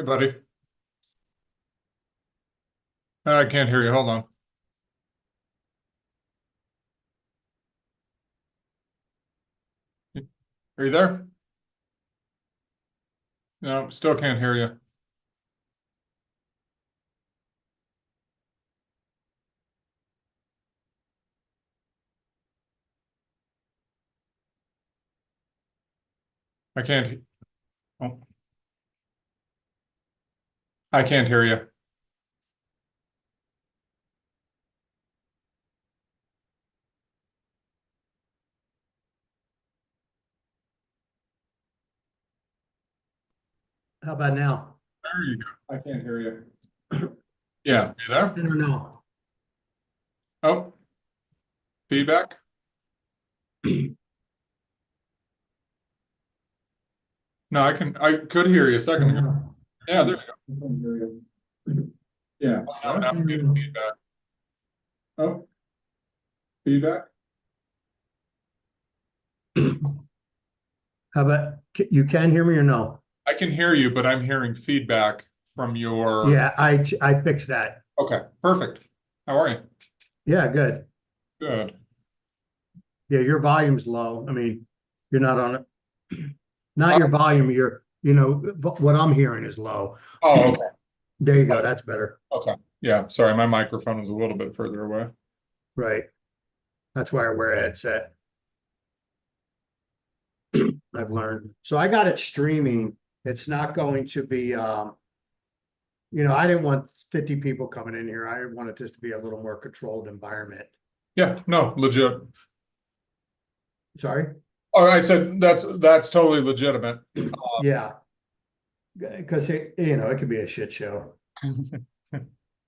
Hey, buddy. I can't hear you. Hold on. Are you there? No, still can't hear you. I can't. Oh, I can't hear you. How about now? There you go. I can't hear you. Yeah, you there? I don't know. Oh, feedback? No, I could hear you a second ago. Yeah, there you go. I can hear you. Yeah. Oh, now I'm getting feedback. Oh, feedback? How about, you can hear me or no? I can hear you, but I'm hearing feedback from your. Yeah, I fixed that. Okay, perfect. How are you? Yeah, good. Good. Yeah, your volume's low. I mean, you're not on it. Not your volume, what I'm hearing is low. Oh, okay. There you go. That's better. Okay. Yeah, sorry, my microphone was a little bit further away. Right. That's why I wear a headset. I've learned. So I got it streaming. It's not going to be, I didn't want 50 people coming in here. I wanted this to be a little more controlled environment. Yeah, no, legit. Sorry? Oh, I said that's totally legitimate. Yeah. Because it could be a shit show.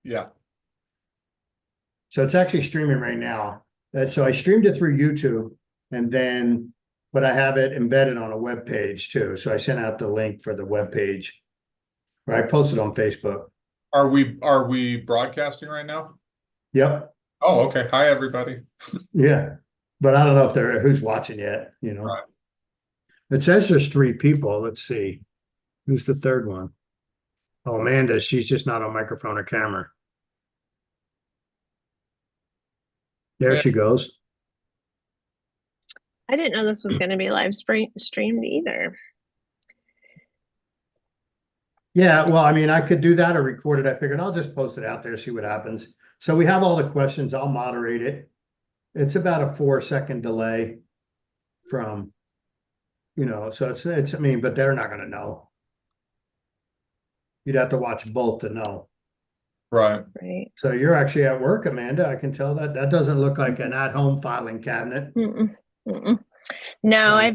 Yeah. So it's actually streaming right now. So I streamed it through YouTube but I have it embedded on a web page too. So I sent out the link for the web page. Or I posted on Facebook. Are we broadcasting right now? Yep. Oh, okay. Hi, everybody. Yeah. But I don't know if who's watching yet, Right. It says there's 3 people. Let's see. Who's the third one? Oh, Amanda, she's just not on microphone or camera. There Yeah. she goes. I didn't know this was going to be live streamed either. Yeah, well, I mean, I could do that or record it. I figured I'll just post it out there, see what happens. So we have all the questions. I'll moderate it. It's about a 4-second delay from, so it's, I mean, but they're not gonna know. You'd have to watch both to know. Right. Right. So you're actually at work, Amanda. I can tell that. That doesn't look like an at-home filing cabinet. No,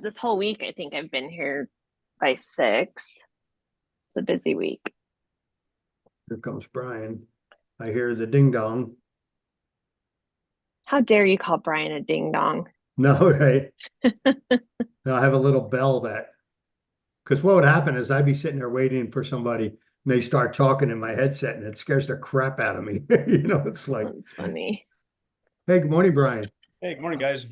this whole week, I think I've been here by 6. It's a busy week. Here comes Brian. I hear the ding dong. How dare you call Brian a ding dong? No, right? No, I have a little bell because what would happen is I'd be sitting there waiting for somebody and they start talking in my headset and it scares the crap out of me. It's like, That's funny. hey, good morning, Brian. Hey, good morning, guys.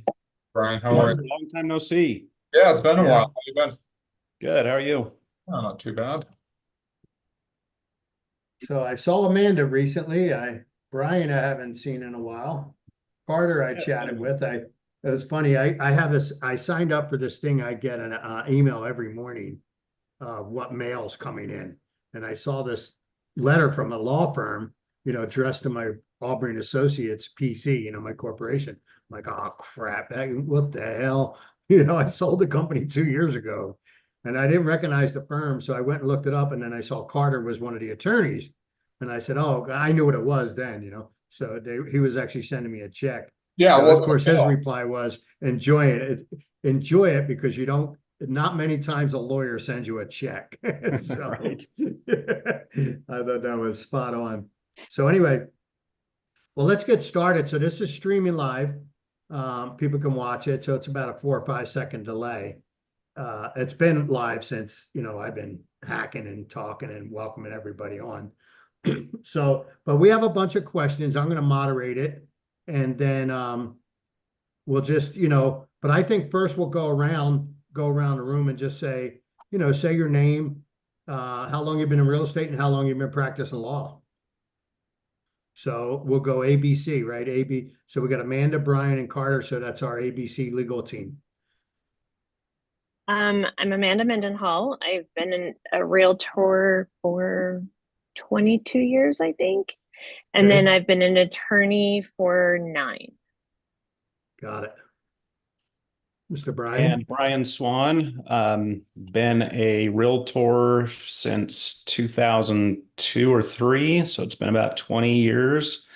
Brian, how are you? Long time no see. Yeah, it's been a Yeah. while. How you been? Good. How are you? Oh, not too bad. So I saw Amanda recently. Brian I haven't seen in a while. Carter I Yeah, chatted same. with. It was funny. I have this. I signed up for this thing. I get an email every morning of what mail's coming in, and I saw this letter from a law firm, addressed to my Auburn Associates PC, my corporation. I'm like, oh crap! What the hell? I sold the company 2 years ago, and I didn't recognize the firm, so I went and looked it up, and then I saw Carter was one of the attorneys, and I said, oh, I knew what it was then, So he was actually sending me a check. Yeah, So well, of course, his reply was, enjoy it because you don't. Not many times a lawyer sends you a check. So Right. I thought that was spot on. So anyway, well, let's get started. So this is streaming live. People can watch it. So it's about a 4 or 5 second delay. It's been live since, I've been hacking and talking and welcoming everybody on. So, but we have a bunch of questions. I'm going to moderate it, and then we'll just, but I think first we'll go around the room and just say, say your name, how long you've been in real estate and how long you've been practicing law. So we'll go ABC, right? AB. So we got Amanda, Brian, and Carter. So that's our ABC legal team. I'm Amanda Mendenhall. I've been a realtor for 22 years, I think. And Okay. then I've been an attorney for 9. Got it. Mr. Brian. And Brian Swan, been a realtor since 2002 or 3, so it's been about 20 years,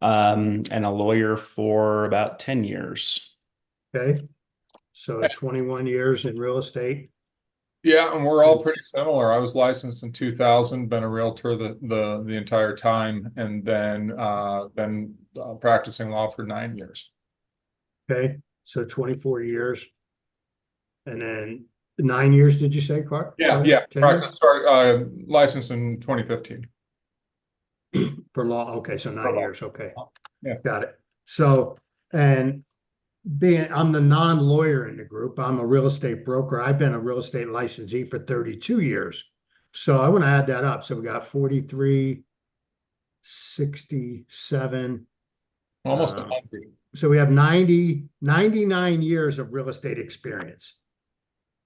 and a lawyer for about 10 years. Okay. So 21 years in real estate. Yeah, and we're all pretty similar. I was licensed in 2000, been a realtor the entire time, and then been practicing law for 9 years. Okay. So 24 years. And then 9 years, did you say, Clark? Yeah. Practice started licensed in 2015. For law. Okay. So 9 For law. years. Okay. Yeah. Got it. So, and I'm the non-lawyer in the group. I'm a real estate broker. I've been a real estate licensee for 32 years. So I want to add that up. So we got 43, 67. Almost 100. So we have 99 years of real estate experience.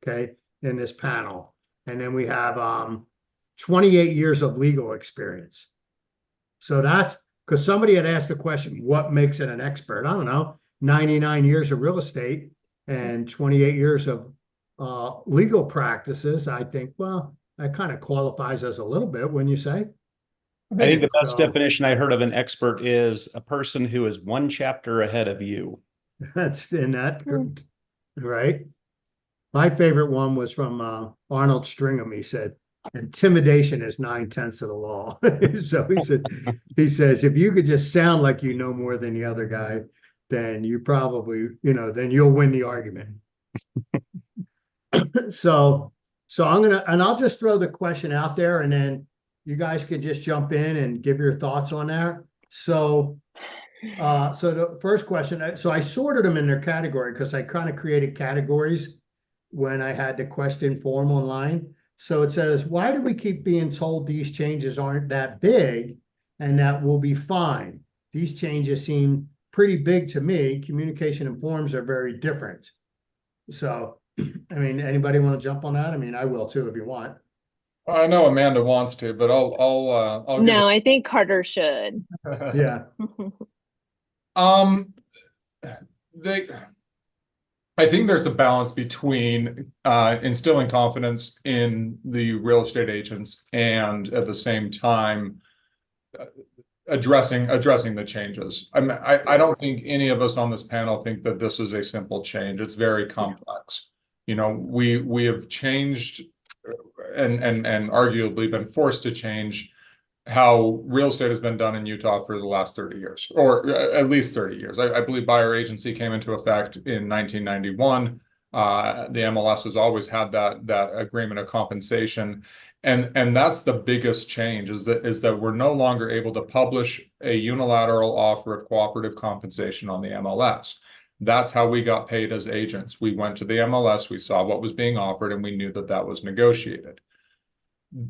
Okay, in this panel. And then we have 28 years of legal experience. So that's because somebody had asked the question, what makes it an expert? I don't know, 99 years of real estate and 28 years of legal practices. I think, well, that kind of qualifies as a little bit, wouldn't you say? I think the best So- definition I heard of an expert is a person who is one chapter ahead of you. That's in that, right? My favorite one was from Arnold Stringham. He said, intimidation is 9/10 of the law. So he says, if you could just sound like you know more than the other guy, then you probably, then you'll win the argument. So I'll just throw the question out there and then you guys can just jump in and give your thoughts on that. So the first question, so I sorted them in their category because I kind of created categories when I had the question form online. So it says, why do we keep being told these changes aren't that big and that we'll be fine? These changes seem pretty big to me. Communication and forms are very different. So, I mean, anybody want to jump on that? I mean, I will too if you want. I know Amanda wants to, but I'll give No, I think Carter should. it. Yeah. I think there's a balance between instilling confidence in the real estate agents and at the same time addressing the changes. I don't think any of us on this panel think that this is a simple change. It's very complex. We have changed and arguably been forced to change how real estate has been done in Utah for the last 30 years, or at least 30 years. I believe buyer agency came into effect in 1991. The MLS has always had that agreement of compensation. And that's the biggest change is that we're no longer able to publish a unilateral offer of cooperative compensation on the MLS. That's how we got paid as agents. We went to the MLS, we saw what was being offered, and we knew that was negotiated.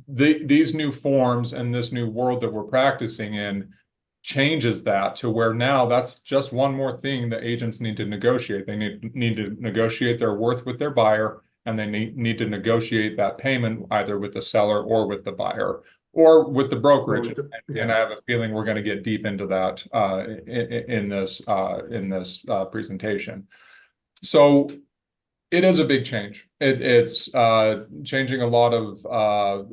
These new forms and this new world that we're practicing in changes that to where now that's just one more thing that agents need to negotiate. They need to negotiate their worth with their buyer, and they need to negotiate that payment either with the seller or with the buyer or with the brokerage. And I have a feeling we're going to get deep into that in this presentation. So it is a big change. It's changing a lot of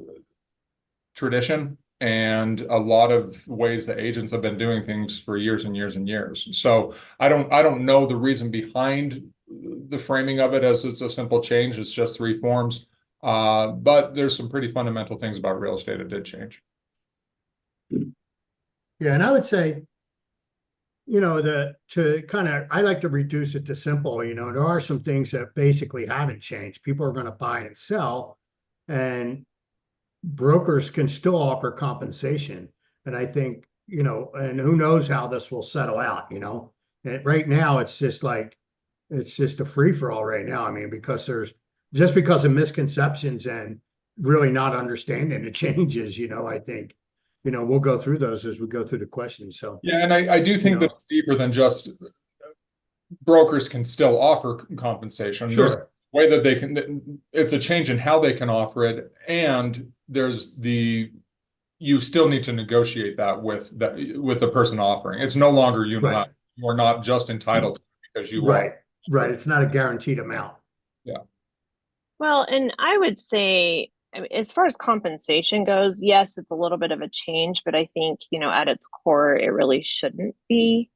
tradition and a lot of ways that agents have been doing things for years and years and years. So I don't know the reason behind the framing of it as it's a simple change. It's just 3 forms. But there's some pretty fundamental things about real estate that did change. Yeah, and I would say, I like to reduce it to simple, there are some things that basically haven't changed. People are going to buy and sell, and brokers can still offer compensation. And I think, and who knows how this will settle out, and right now it's just a free for all right now. I mean, because there's just because of misconceptions and really not understanding the changes, I think, we'll go through those as we go through the questions. So, Yeah, and I do think that it's deeper than just brokers can still offer compensation. There's a sure. way that they can, it's a change in how they can offer it, and you still need to negotiate that with the person offering. It's no longer Right. you're not just entitled to it because you are. Right. Right. It's not a guaranteed amount. Yeah. Well, and I would say, I mean, as far as compensation goes, yes, it's a little bit of a change, but I think, at its core, it really shouldn't be.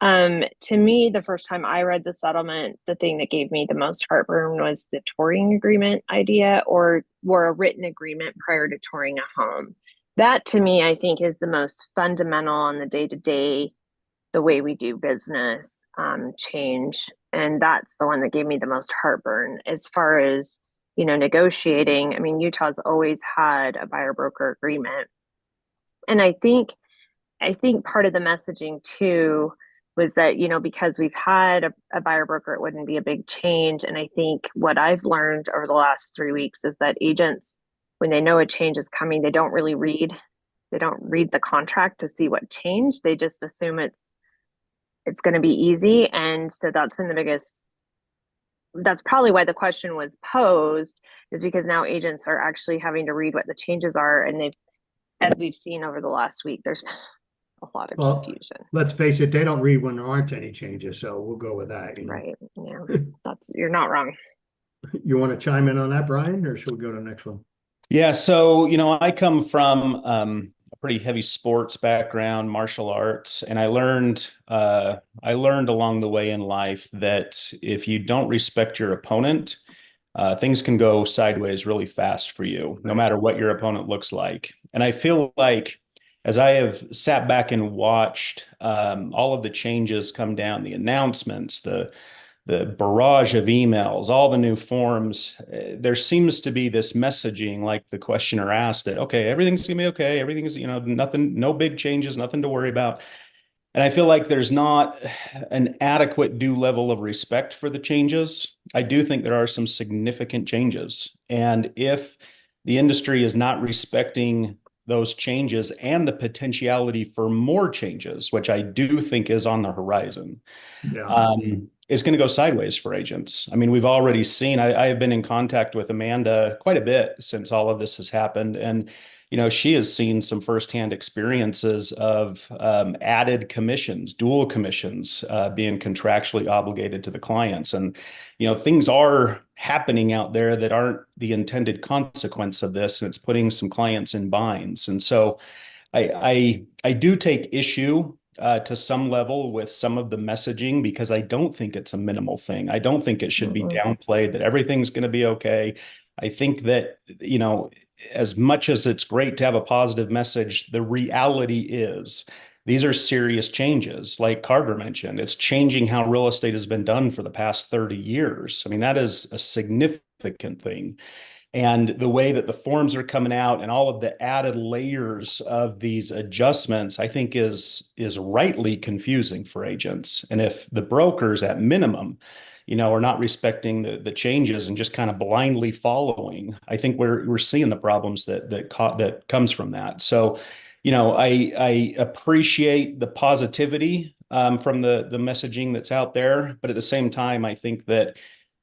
To me, the first time I read the settlement, the thing that gave me the most heartburn was the touring agreement idea, or a written agreement prior to touring a home. That to me, I think, is the most fundamental on the day-to-day, the way we do business, change. And that's the one that gave me the most heartburn. As far as, negotiating, I mean, Utah's always had a buyer broker agreement. And I think part of the messaging too was that, because we've had a buyer broker, it wouldn't be a big change. And I think what I've learned over the last 3 weeks is that agents, when they know a change is coming, they don't read the contract to see what changed. They just assume it's going to be easy. And so that's probably why the question was posed, is because now agents are actually having to read what the changes are. And as we've seen over the last week, there's a lot of confusion. Let's face it, they don't read when there aren't any changes. So we'll go with that. Right. Yeah. You're not wrong. You want to chime in on that, Brian, or should we go to the next one? Yeah, so I come from a pretty heavy sports background, martial arts, and I learned along the way in life that if you don't respect your opponent, things can go sideways really fast for you, no matter what your opponent looks like. And I feel like as I have sat back and watched all of the changes come down, the announcements, the barrage of emails, all the new forms, there seems to be this messaging, like the questioner asked, that, okay, everything's gonna be okay. Everything's, nothing, no big changes, nothing to worry about. And I feel like there's not an adequate due level of respect for the changes. I do think there are some significant changes. And if the industry is not respecting those changes and the potentiality for more changes, which I do think is on the horizon, Yeah. is going to go sideways for agents. I mean, we've already seen, I have been in contact with Amanda quite a bit since all of this has happened. And, she has seen some firsthand experiences of added commissions, dual commissions, being contractually obligated to the clients. And, things are happening out there that aren't the intended consequence of this. And it's putting some clients in binds. And so I do take issue to some level with some of the messaging, because I don't think it's a minimal thing. I don't think it should be downplayed that everything's going to be okay. I think that, as much as it's great to have a positive message, the reality is these are serious changes. Like Carter mentioned, it's changing how real estate has been done for the past 30 years. I mean, that is a significant thing. And the way that the forms are coming out and all of the added layers of these adjustments, I think is rightly confusing for agents. And if the brokers at minimum, are not respecting the changes and just kind of blindly following, I think we're seeing the problems that comes from that. So, I appreciate the positivity from the messaging that's out there, but at the same time, I think that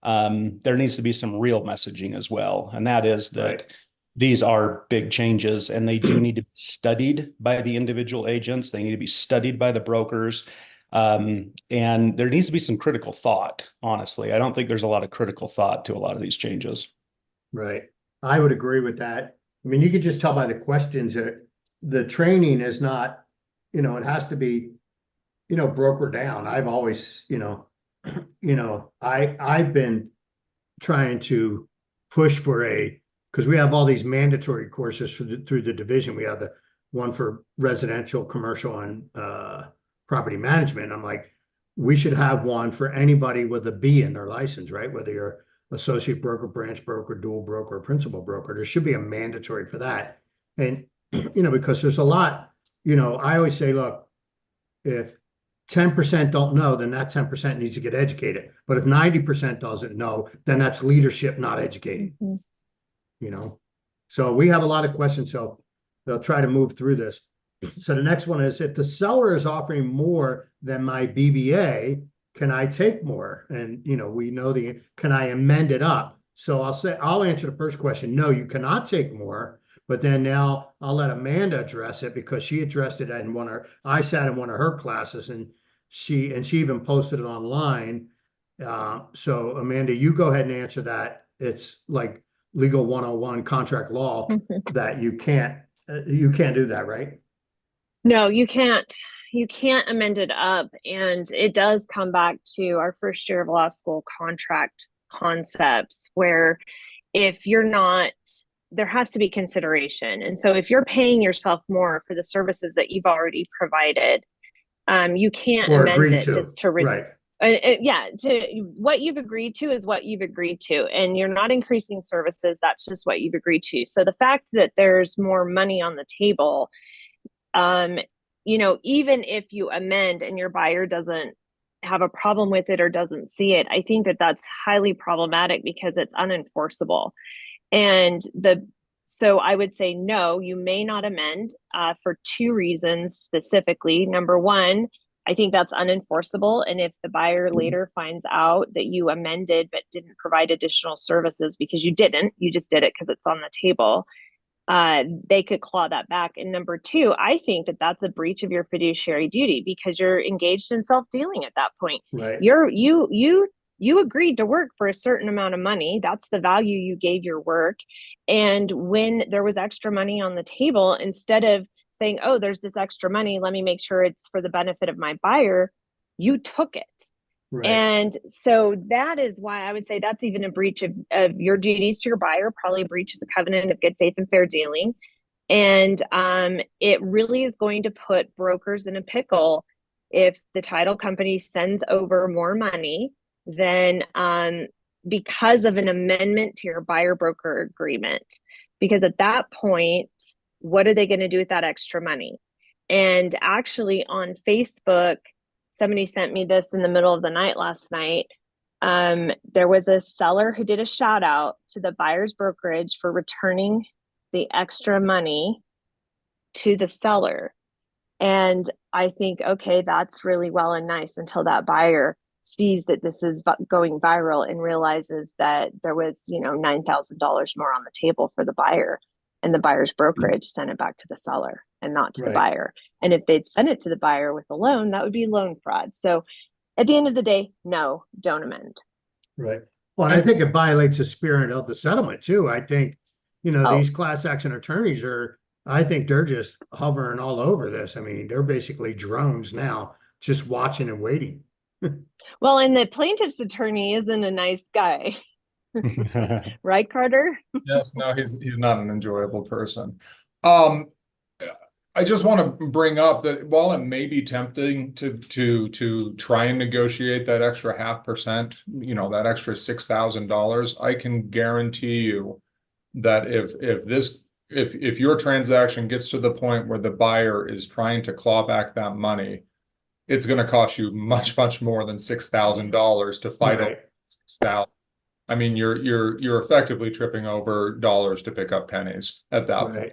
there needs to be some real messaging as well. And that is that these are big changes, and they do need to be studied by the individual agents. They need to be studied by the brokers. And there needs to be some critical thought, honestly. I don't think there's a lot of critical thought to a lot of these changes. Right. I would agree with that. I mean, you could just tell by the questions that the training is not, it has to be, broker down. I've always, I've been trying to push for because we have all these mandatory courses through the division. We have the one for residential, commercial, and property management. I'm like, we should have one for anybody with a B in their license, right? Whether you're associate broker, branch broker, dual broker, or principal broker, there should be a mandatory for that. And, because there's a lot, I always say, look, if 10% don't know, then that 10% needs to get educated. But if 90% doesn't know, then that's leadership not educating, Mhm. you know? So we have a lot of questions, so they'll try to move through this. So the next one is, if the seller is offering more than my BBA, can I take more? And, you know, we know can I amend it up? So I'll answer the first question. No, you cannot take more. But then now I'll let Amanda address it, because she addressed it in I sat in one of her classes, and she even posted it online. So Amanda, you go ahead and answer that. It's like legal 101, contract law, that you can't do that, right? No, you can't. You can't amend it up. And it does come back to our first year of law school contract concepts, where if you're not, there has to be consideration. And so if you're paying yourself more for the services that you've already provided, you can't Or amend agreed it to, just to right? yeah, to what you've agreed to is what you've agreed to, and you're not increasing services. That's just what you've agreed to. So the fact that there's more money on the table, um, you know, even if you amend and your buyer doesn't have a problem with it or doesn't see it, I think that that's highly problematic because it's unenforceable. And so I would say no, you may not amend for two reasons specifically. Number one, I think that's unenforceable. And if the buyer later finds out that you amended but didn't provide additional services because you just did it because it's on the table, they could claw that back. And number two, I think that that's a breach of your fiduciary duty, because you're engaged in self-dealing at that point. Right. You agreed to work for a certain amount of money. That's the value you gave your work. And when there was extra money on the table, instead of saying, oh, there's this extra money, let me make sure it's for the benefit of my buyer, you took it. Right. And so that is why I would say that's even a breach of your duties to your buyer, probably a breach of the covenant of good faith and fair dealing. And it really is going to put brokers in a pickle if the title company sends over more money than because of an amendment to your buyer broker agreement. Because at that point, what are they going to do with that extra money? And actually on Facebook, somebody sent me this in the middle of the night last night. There was a seller who did a shout out to the buyer's brokerage for returning the extra money to the seller. And I think, okay, that's really well and nice until that buyer sees that this is going viral and realizes that there was, you know, $9,000 more on the table for the buyer, and the buyer's brokerage sent it back to the seller and not to the buyer. And if they'd sent it to the buyer with a loan, that would be loan fraud. So at the end of the day, no, don't amend. Right. Well, and I think it violates the spirit of the settlement too. I think, you know, these class action attorneys I think they're just hovering all over this. I mean, they're basically drones now, just watching and waiting. Well, and the plaintiff's attorney isn't a nice guy. Right, Carter? Yes, no, he's not an enjoyable person. I just want to bring up that while it may be tempting to try and negotiate that extra 0.5%, you know, that extra $6,000, I can guarantee you that if your transaction gets to the point where the buyer is trying to claw back that money, it's going to cost you much, much more than $6,000 to fight over $6,000. I mean, you're effectively tripping over dollars to pick up pennies at that point.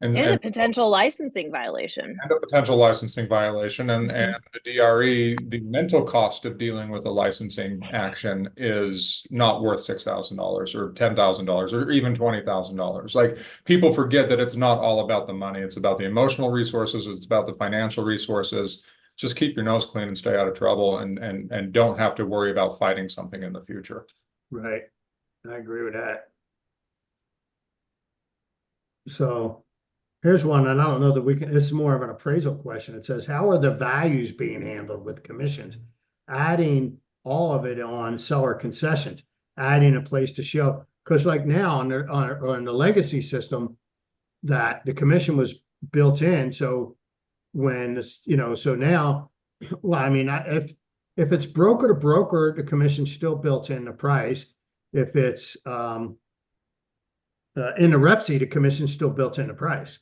And a potential licensing violation. And a potential licensing violation. And the DRE, the mental cost of dealing with a licensing action is not worth $6,000 or $10,000 or even $20,000. Like, people forget that it's not all about the money. It's about the emotional resources. It's about the financial resources. Just keep your nose clean and stay out of trouble, and don't have to worry about fighting something in the future. Right. I agree with that. So here's one, and I don't know that it's more of an appraisal question. It says, how are the values being handled with commissions? Adding all of it on seller concessions, adding a place to show, because like now on the legacy system, that the commission was built in. So when this, you know, so now, well, I mean, if it's broker to broker, the commission's still built in the price. If it's in the REPSI, the commission's still built in the price.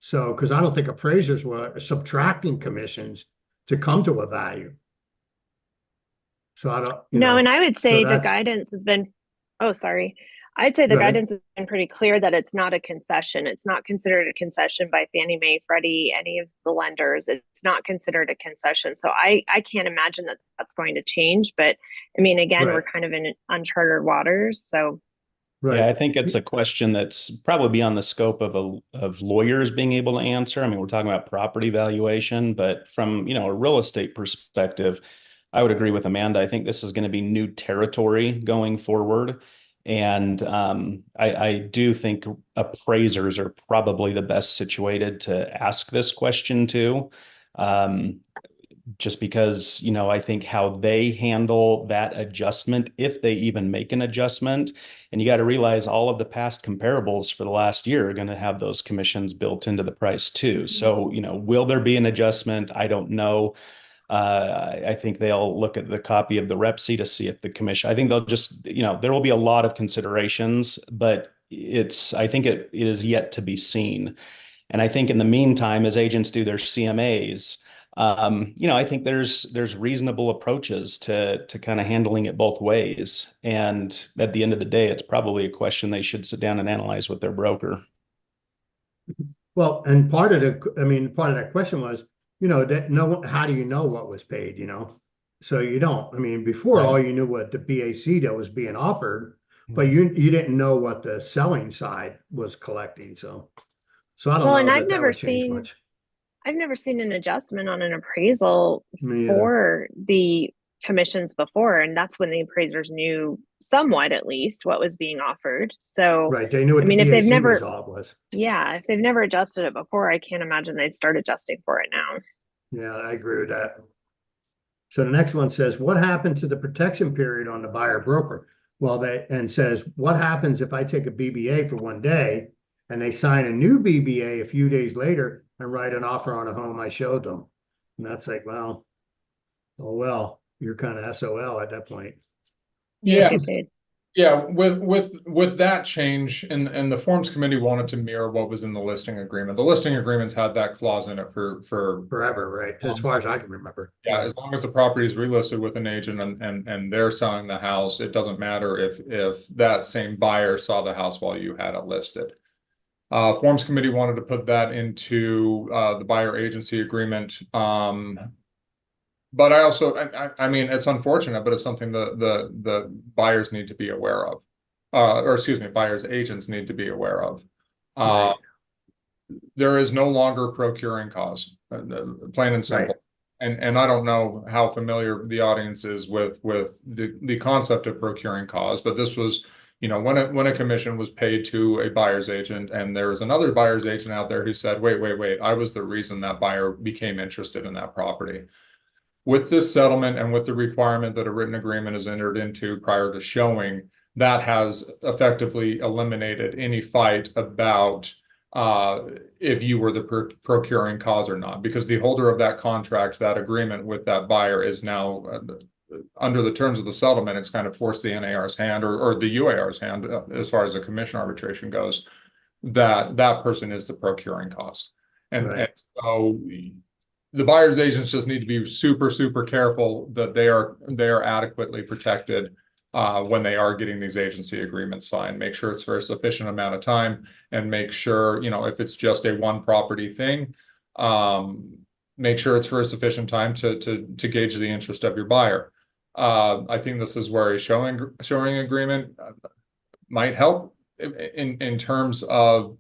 So, because I don't think appraisers were subtracting commissions to come to a value. So I don't, No, and I would so say the that's, guidance has been, oh, sorry. I'd say the go ahead. guidance has been pretty clear that it's not a concession. It's not considered a concession by Fannie Mae, Freddie, any of the lenders. It's not considered a concession. So I can't imagine that that's going to change. But I mean, again, Right. we're kind of in uncharted waters. So Right. Yeah, I think it's a question that's probably beyond the scope of lawyers being able to answer. I mean, we're talking about property valuation, but from, a real estate perspective, I would agree with Amanda. I think this is going to be new territory going forward. And I do think appraisers are probably the best situated to ask this question to. Um, just because, I think how they handle that adjustment, if they even make an adjustment, and you got to realize all of the past comparables for the last year are going to have those commissions built into the price too. So, will there be an adjustment? I don't know. I think they'll look at the copy of the REPC to see if the commission, I think they'll just, there will be a lot of considerations, but I think it is yet to be seen. And I think in the meantime, as agents do their CMAs, I think there's reasonable approaches to kind of handling it both ways. And at the end of the day, it's probably a question they should sit down and analyze with their broker. Well, and part of that question was, how do you know what was paid, So you don't. I mean, before Right. all you knew what the BAC that was being offered, but you didn't know what the selling side was collecting. So I don't well, know and that would change much. I've never seen an adjustment on an appraisal Me either. for the commissions before, and that's when the appraisers knew somewhat, at least, what was being offered. So, Right. They knew what I the mean, if they've BAC never, resolve was. yeah, if they've never adjusted it before, I can't imagine they'd start adjusting for it now. Yeah, I agree with that. So the next one says, what happened to the protection period on the buyer broker? Well, and says, what happens if I take a BBA for one day and they sign a new BBA a few days later and write an offer on a home I showed them? And that's like, well, oh, well, you're kind of SOL at that point. You Yeah. get paid. Yeah, with that change, and the forms committee wanted to mirror what was in the listing agreement. The listing agreements had that clause in it for Forever, right? As far as I can remember. yeah, Right. as long as the property is relisted with an agent and they're selling the house, it doesn't matter if that same buyer saw the house while you had it listed. Forms committee wanted to put that into the buyer agency agreement. But I mean, it's unfortunate, but it's something the buyers need to be aware of. Or excuse me, buyers agents need to be aware of. Right. There is no longer procuring cause, plain and simple. Right. And I don't know how familiar the audience is with the concept of procuring cause, but this was, when a commission was paid to a buyer's agent, and there was another buyer's agent out there who said, wait, I was the reason that buyer became interested in that property. With this settlement and with the requirement that a written agreement is entered into prior to showing, that has effectively eliminated any fight about if you were the procuring cause or not, because the holder of that contract, that agreement with that buyer, is now under the terms of the settlement. It's kind of forced the NAR's hand or the UAR's hand, as far as the commission arbitration goes, that person is the procuring cause. And so the buyer's agents just need to be super, super careful that they are adequately protected when they are getting these agency agreements signed. Make sure it's for a sufficient amount of time, and make sure, if it's just a one property thing, make sure it's for a sufficient time to gauge the interest of your buyer. I think this is where a showing agreement might help in terms of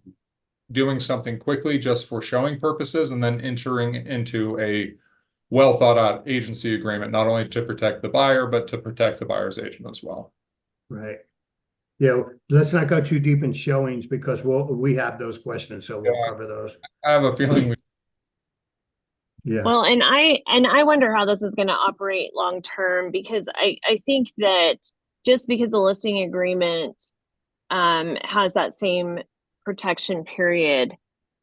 doing something quickly just for showing purposes, and then entering into a well thought out agency agreement, not only to protect the buyer, but to protect the buyer's agent as well. Right. Yeah, let's not go too deep in showings, because we have those questions, so we'll cover those. I have a feeling Yeah. Well, and I wonder how this is going to operate long term, because I think that just because the listing agreement has that same protection period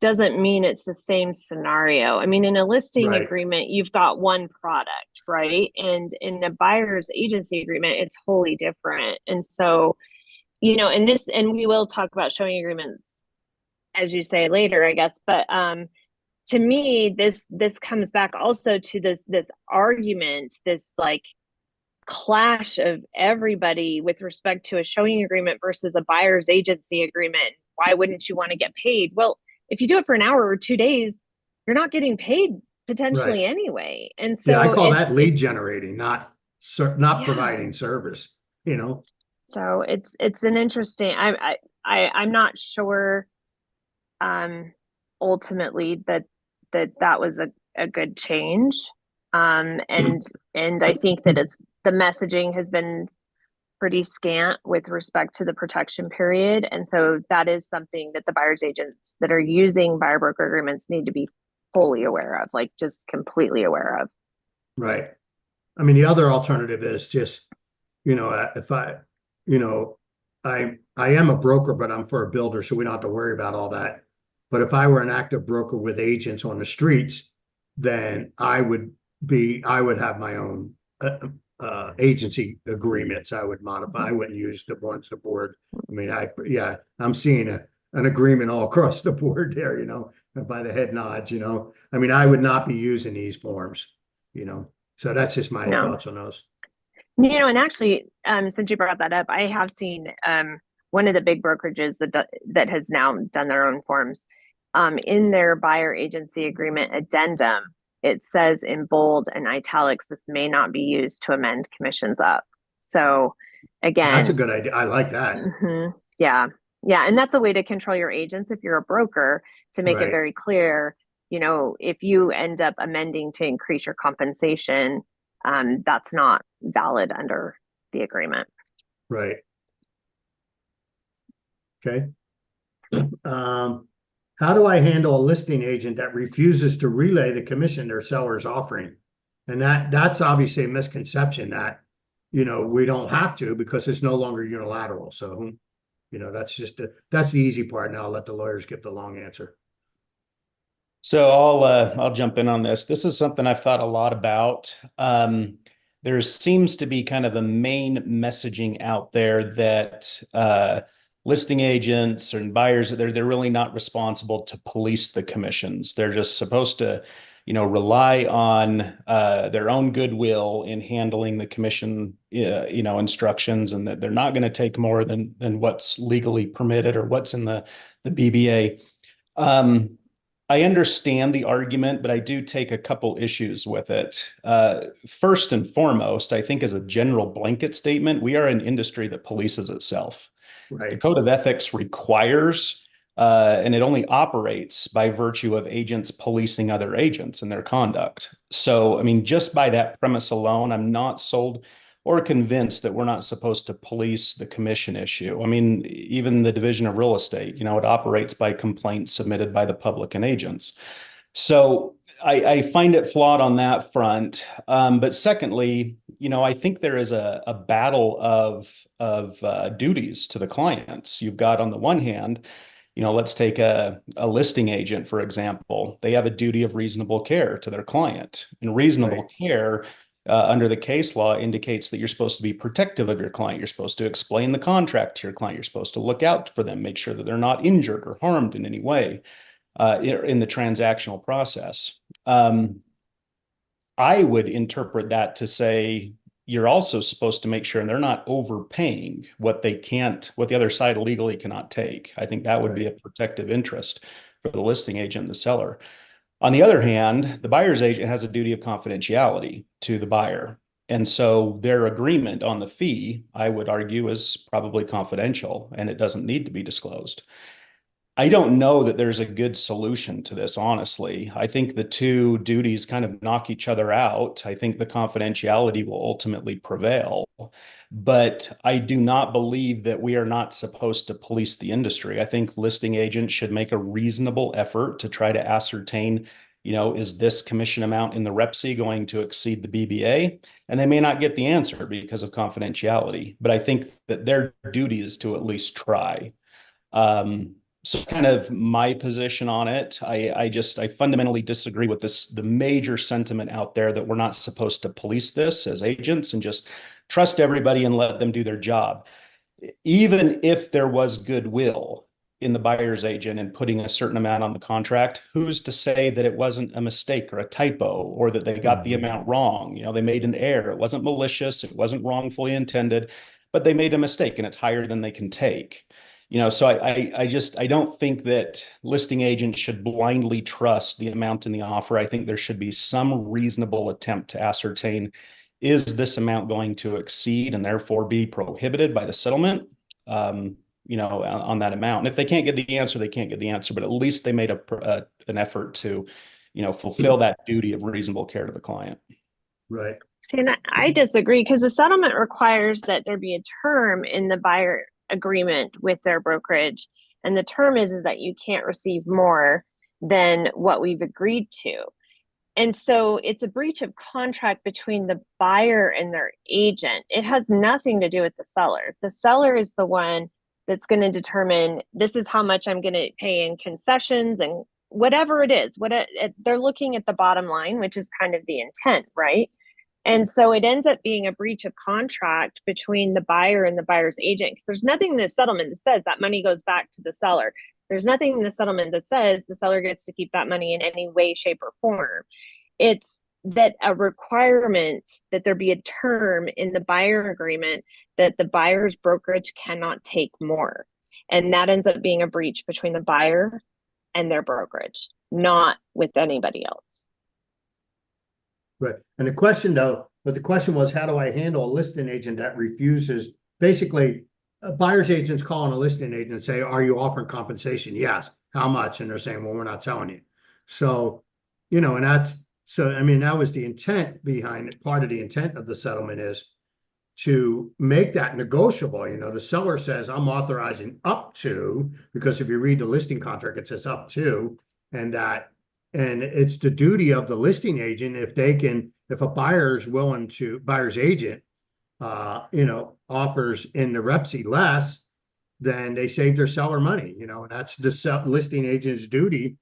doesn't mean it's the same scenario. I mean, in a listing agreement, you've got one product, right? And in the buyer's agency agreement, it's wholly different. And so, and we will talk about showing agreements, as you say, later, I guess. But to me, this comes back also to this argument, this like clash of everybody with respect to a showing agreement versus a buyer's agency agreement. Why wouldn't you want to get paid? Well, if you do it for an hour or 2 days, you're not getting paid potentially Right. anyway. And Yeah, I so call that lead it's generating, not yeah. providing service, you know? So it's an interesting. I'm not sure. Ultimately that was a good change. And I think that it's the messaging has been pretty scant with respect to the protection period. And so that is something that the buyer's agents that are using buyer broker agreements need to be fully aware of, like just completely aware of. Right. I mean, the other alternative is just, if you know, I am a broker, but I'm for a builder, so we don't have to worry about all that. But if I were an active broker with agents on the streets, then I would have my own agency agreements. I would modify. I wouldn't use the ones the board. I mean, yeah, I'm seeing an agreement all across the board there, by the head nods, I mean, I would not be using these forms, so that's just my No. thoughts on those. And actually, since you brought that up, I have seen one of the big brokerages that has now done their own forms. In their buyer agency agreement addendum, it says in bold and italics, this may not be used to amend commissions up. So again, That's a good idea. I like that. Yeah. Yeah. And that's a way to control your agents if you're a broker, to make it Right. very clear, if you end up amending to increase your compensation, that's not valid under the agreement. Right. Okay. How do I handle a listing agent that refuses to relay the commission their seller is offering? And that's obviously a misconception that, we don't have to because it's no longer unilateral. So, that's the easy part. Now I'll let the lawyers give the long answer. So I'll jump in on this. This is something I've thought a lot about. There seems to be kind of a main messaging out there that listing agents and buyers, they're really not responsible to police the commissions. They're just supposed to, rely on their own goodwill in handling the commission, instructions, and that they're not going to take more than what's legally permitted or what's in the BBA. I understand the argument, but I do take a couple issues with it. First and foremost, I think as a general blanket statement, we are an industry that polices itself. The Right. Code of Ethics requires, and it only operates by virtue of agents policing other agents and their conduct. So, I mean, just by that premise alone, I'm not sold or convinced that we're not supposed to police the commission issue. I mean, even the Division of Real Estate, it operates by complaints submitted by the public and agents. So I find it flawed on that front. But secondly, I think there is a battle of duties to the clients. You've got, on the one hand, let's take a listing agent, for example. They have a duty of reasonable care to their client. And reasonable care under the case law indicates that you're supposed to be protective of your client. You're supposed to explain the contract to your client. You're supposed to look out for them, make sure that they're not injured or harmed in any way in the transactional process. I would interpret that to say you're also supposed to make sure they're not overpaying what the other side legally cannot take. I think that would be a protective interest for the listing agent and the seller. On the other hand, the buyer's agent has a duty of confidentiality to the buyer. And so their agreement on the fee, I would argue, is probably confidential and it doesn't need to be disclosed. I don't know that there's a good solution to this, honestly. I think the two duties kind of knock each other out. I think the confidentiality will ultimately prevail. But I do not believe that we are not supposed to police the industry. I think listing agents should make a reasonable effort to try to ascertain, is this commission amount in the REPC going to exceed the BBA? And they may not get the answer because of confidentiality. But I think that their duty is to at least try. So kind of my position on it. I fundamentally disagree with the major sentiment out there that we're not supposed to police this as agents and just trust everybody and let them do their job. Even if there was goodwill, in the buyer's agent and putting a certain amount on the contract, who's to say that it wasn't a mistake or a typo or that they got the amount wrong? You know, they made an error. It wasn't malicious. It wasn't wrongfully intended, but they made a mistake and it's higher than they can take. You know, so I don't think that listing agents should blindly trust the amount in the offer. I think there should be some reasonable attempt to ascertain, is this amount going to exceed and therefore be prohibited by the settlement? You know, on that amount. And if they can't get the answer, they can't get the answer, but at least they made an effort to, you know, fulfill that duty of reasonable care to the client. Right. See, and I disagree, because the settlement requires that there be a term in the buyer agreement with their brokerage. And the term is that you can't receive more than what we've agreed to. And so it's a breach of contract between the buyer and their agent. It has nothing to do with the seller. The seller is the one that's going to determine, this is how much I'm going to pay in concessions and whatever it is. They're looking at the bottom line, which is kind of the intent, right? And so it ends up being a breach of contract between the buyer and the buyer's agent, because there's nothing in the settlement that says that money goes back to the seller. There's nothing in the settlement that says the seller gets to keep that money in any way, shape, or form. It's that a requirement that there be a term in the buyer agreement that the buyer's brokerage cannot take more. And that ends up being a breach between the buyer and their brokerage, not with anybody else. Right. And the question was, how do I handle a listing agent that refuses? Basically, a buyer's agent's calling a listing agent and say, are you offering compensation? Yes. How much? And they're saying, well, we're not telling you. So, you know, I mean, that was the intent behind it. Part of the intent of the settlement is to make that negotiable. You know, the seller says, I'm authorizing up to, because if you read the listing contract, it says up to, and it's the duty of the listing agent, if a buyer's agent, you know, offers in the REPSI less, then they save their seller money, you know, and that's the listing agent's duty.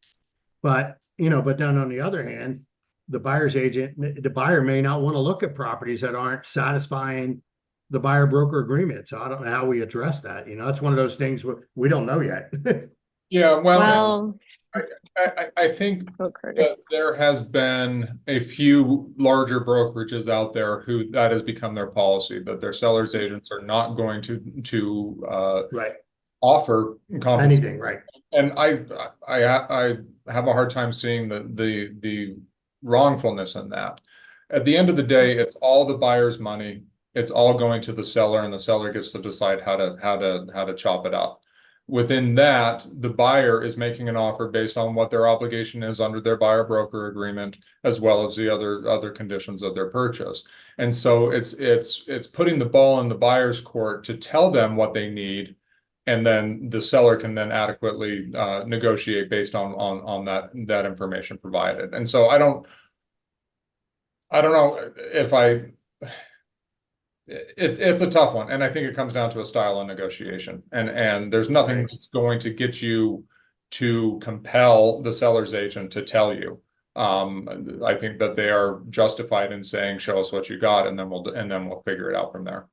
But, you know, but then on the other hand, the buyer may not want to look at properties that aren't satisfying the buyer broker agreement. So I don't know how we address that. You know, that's one of those things we don't know yet. Yeah, Well, I think that there has been a few larger brokerages out there who that has become their policy, that their sellers agents are not going to right. offer compensation. Anything, right. And I have a hard time seeing the wrongfulness in that. At the end of the day, it's all the buyer's money. It's all going to the seller, and the seller gets to decide how to chop it up. Within that, the buyer is making an offer based on what their obligation is under their buyer broker agreement, as well as the other conditions of their purchase. And so it's putting the ball in the buyer's court to tell them what they need, and then the seller can then adequately negotiate based on that information provided. And so I don't know if it's a tough one, and I think it comes down to a style of negotiation, and there's nothing that's going to get you to compel the seller's agent to tell you. I think that they are justified in saying, show us what you got, and then we'll figure it out from there.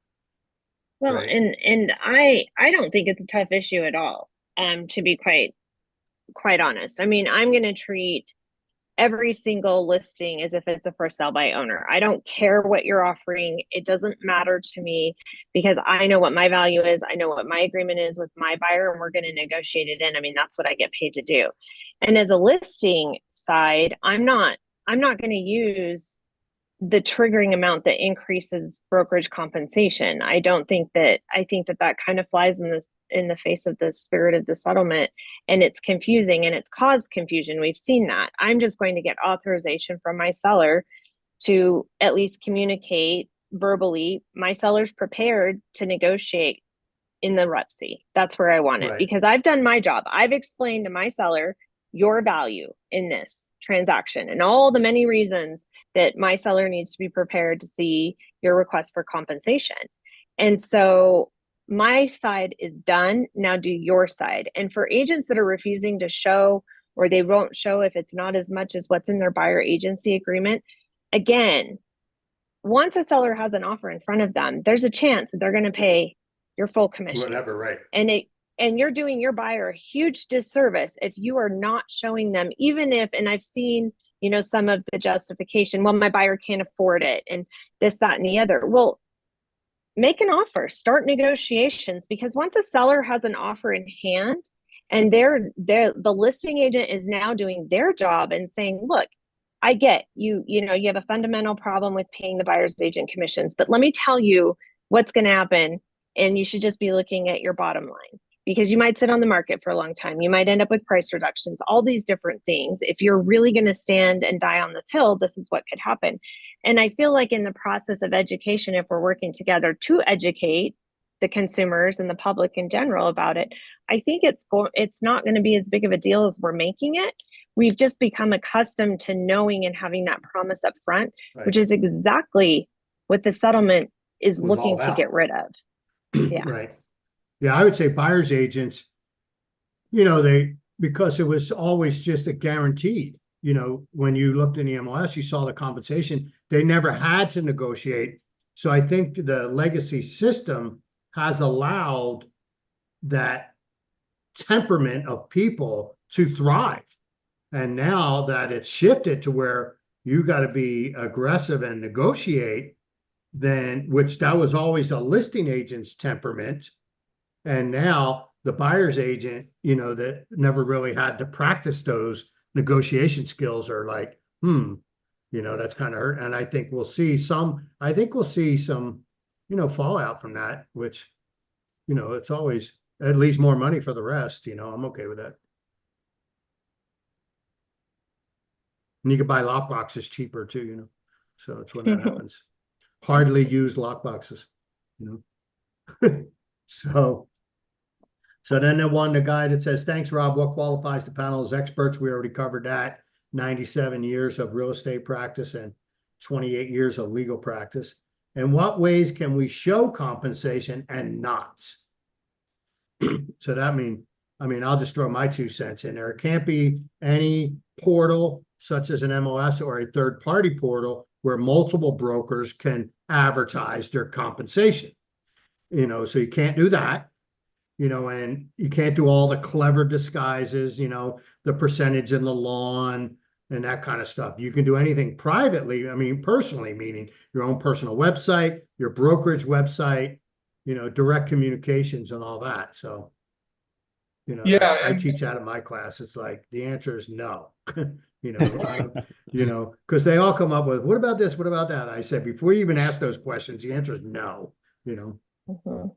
well, Right. and I don't think it's a tough issue at all, to be quite honest. I mean, I'm going to treat every single listing as if it's a for sale by owner. I don't care what you're offering. It doesn't matter to me, because I know what my value is. I know what my agreement is with my buyer, and we're going to negotiate it in. I mean, that's what I get paid to do. And as a listing side, I'm not going to use the triggering amount that increases brokerage compensation. I think that kind of flies in the face of the spirit of the settlement, and it's confusing, and it's caused confusion. We've seen that. I'm just going to get authorization from my seller to at least communicate verbally, my seller's prepared to negotiate in the REPSI. That's where I want it, because I've done my job. I've explained to my seller your value in this transaction and all the many reasons that my seller needs to be prepared to see your request for compensation. And so my side is done. Now do your side. And for agents that are refusing to show, or they won't show if it's not as much as what's in their buyer agency agreement, again, once a seller has an offer in front of them, there's a chance that they're going to pay your full commission. Whatever, right. And And you're doing your buyer a huge disservice if you are not showing them, even if, and I've seen, you know, some of the justification, well, my buyer can't afford it and this, that, and the other. Well, make an offer, start negotiations, because once a seller has an offer in hand and the listing agent is now doing their job and saying, look, I get you, you know, you have a fundamental problem with paying the buyer's agent commissions, but let me tell you what's going to happen. And you should just be looking at your bottom line, because you might sit on the market for a long time. You might end up with price reductions, all these different things. If you're really going to stand and die on this hill, this is what could happen. And I feel like in the process of education, if we're working together to educate the consumers and the public in general about it, I think it's not going to be as big of a deal as we're making it. We've just become accustomed to knowing and having that promise up front, Right. which is exactly what the settlement is Was all looking to about. get rid of. Yeah. Right. Yeah, I would say buyer's agents, because it was always just a guaranteed, when you looked in the MLS, you saw the compensation, they never had to negotiate. So I think the legacy system has allowed that temperament of people to thrive. And now that it's shifted to where you got to be aggressive and negotiate, then, which that was always a listing agent's temperament. And now the buyer's agent, that never really had to practice those negotiation skills are like, that's kind of hurt. And I think we'll see some, fallout from that, which, it's always at least more money for the rest, I'm okay with that. And you can buy lock boxes cheaper too, so it's when that happens. Hardly used lock boxes, So then the guy that says, thanks, Rob. What qualifies the panel as experts? We already covered that. 97 years of real estate practice and 28 years of legal practice. In what ways can we show compensation and not? So that I'll just throw my 2 cents in there. It can't be any portal such as an MLS or a third-party portal where multiple brokers can advertise their compensation. So you can't do that. And you can't do all the clever disguises, the percentage in the lawn and that kind of stuff. You can do anything privately, personally, meaning your own personal website, your brokerage website, direct communications and all that. So, Yeah, I teach that in my class. It's like, the answer is no, because they all come up with, what about this? What about that? I said, before you even ask those questions, the answer is no,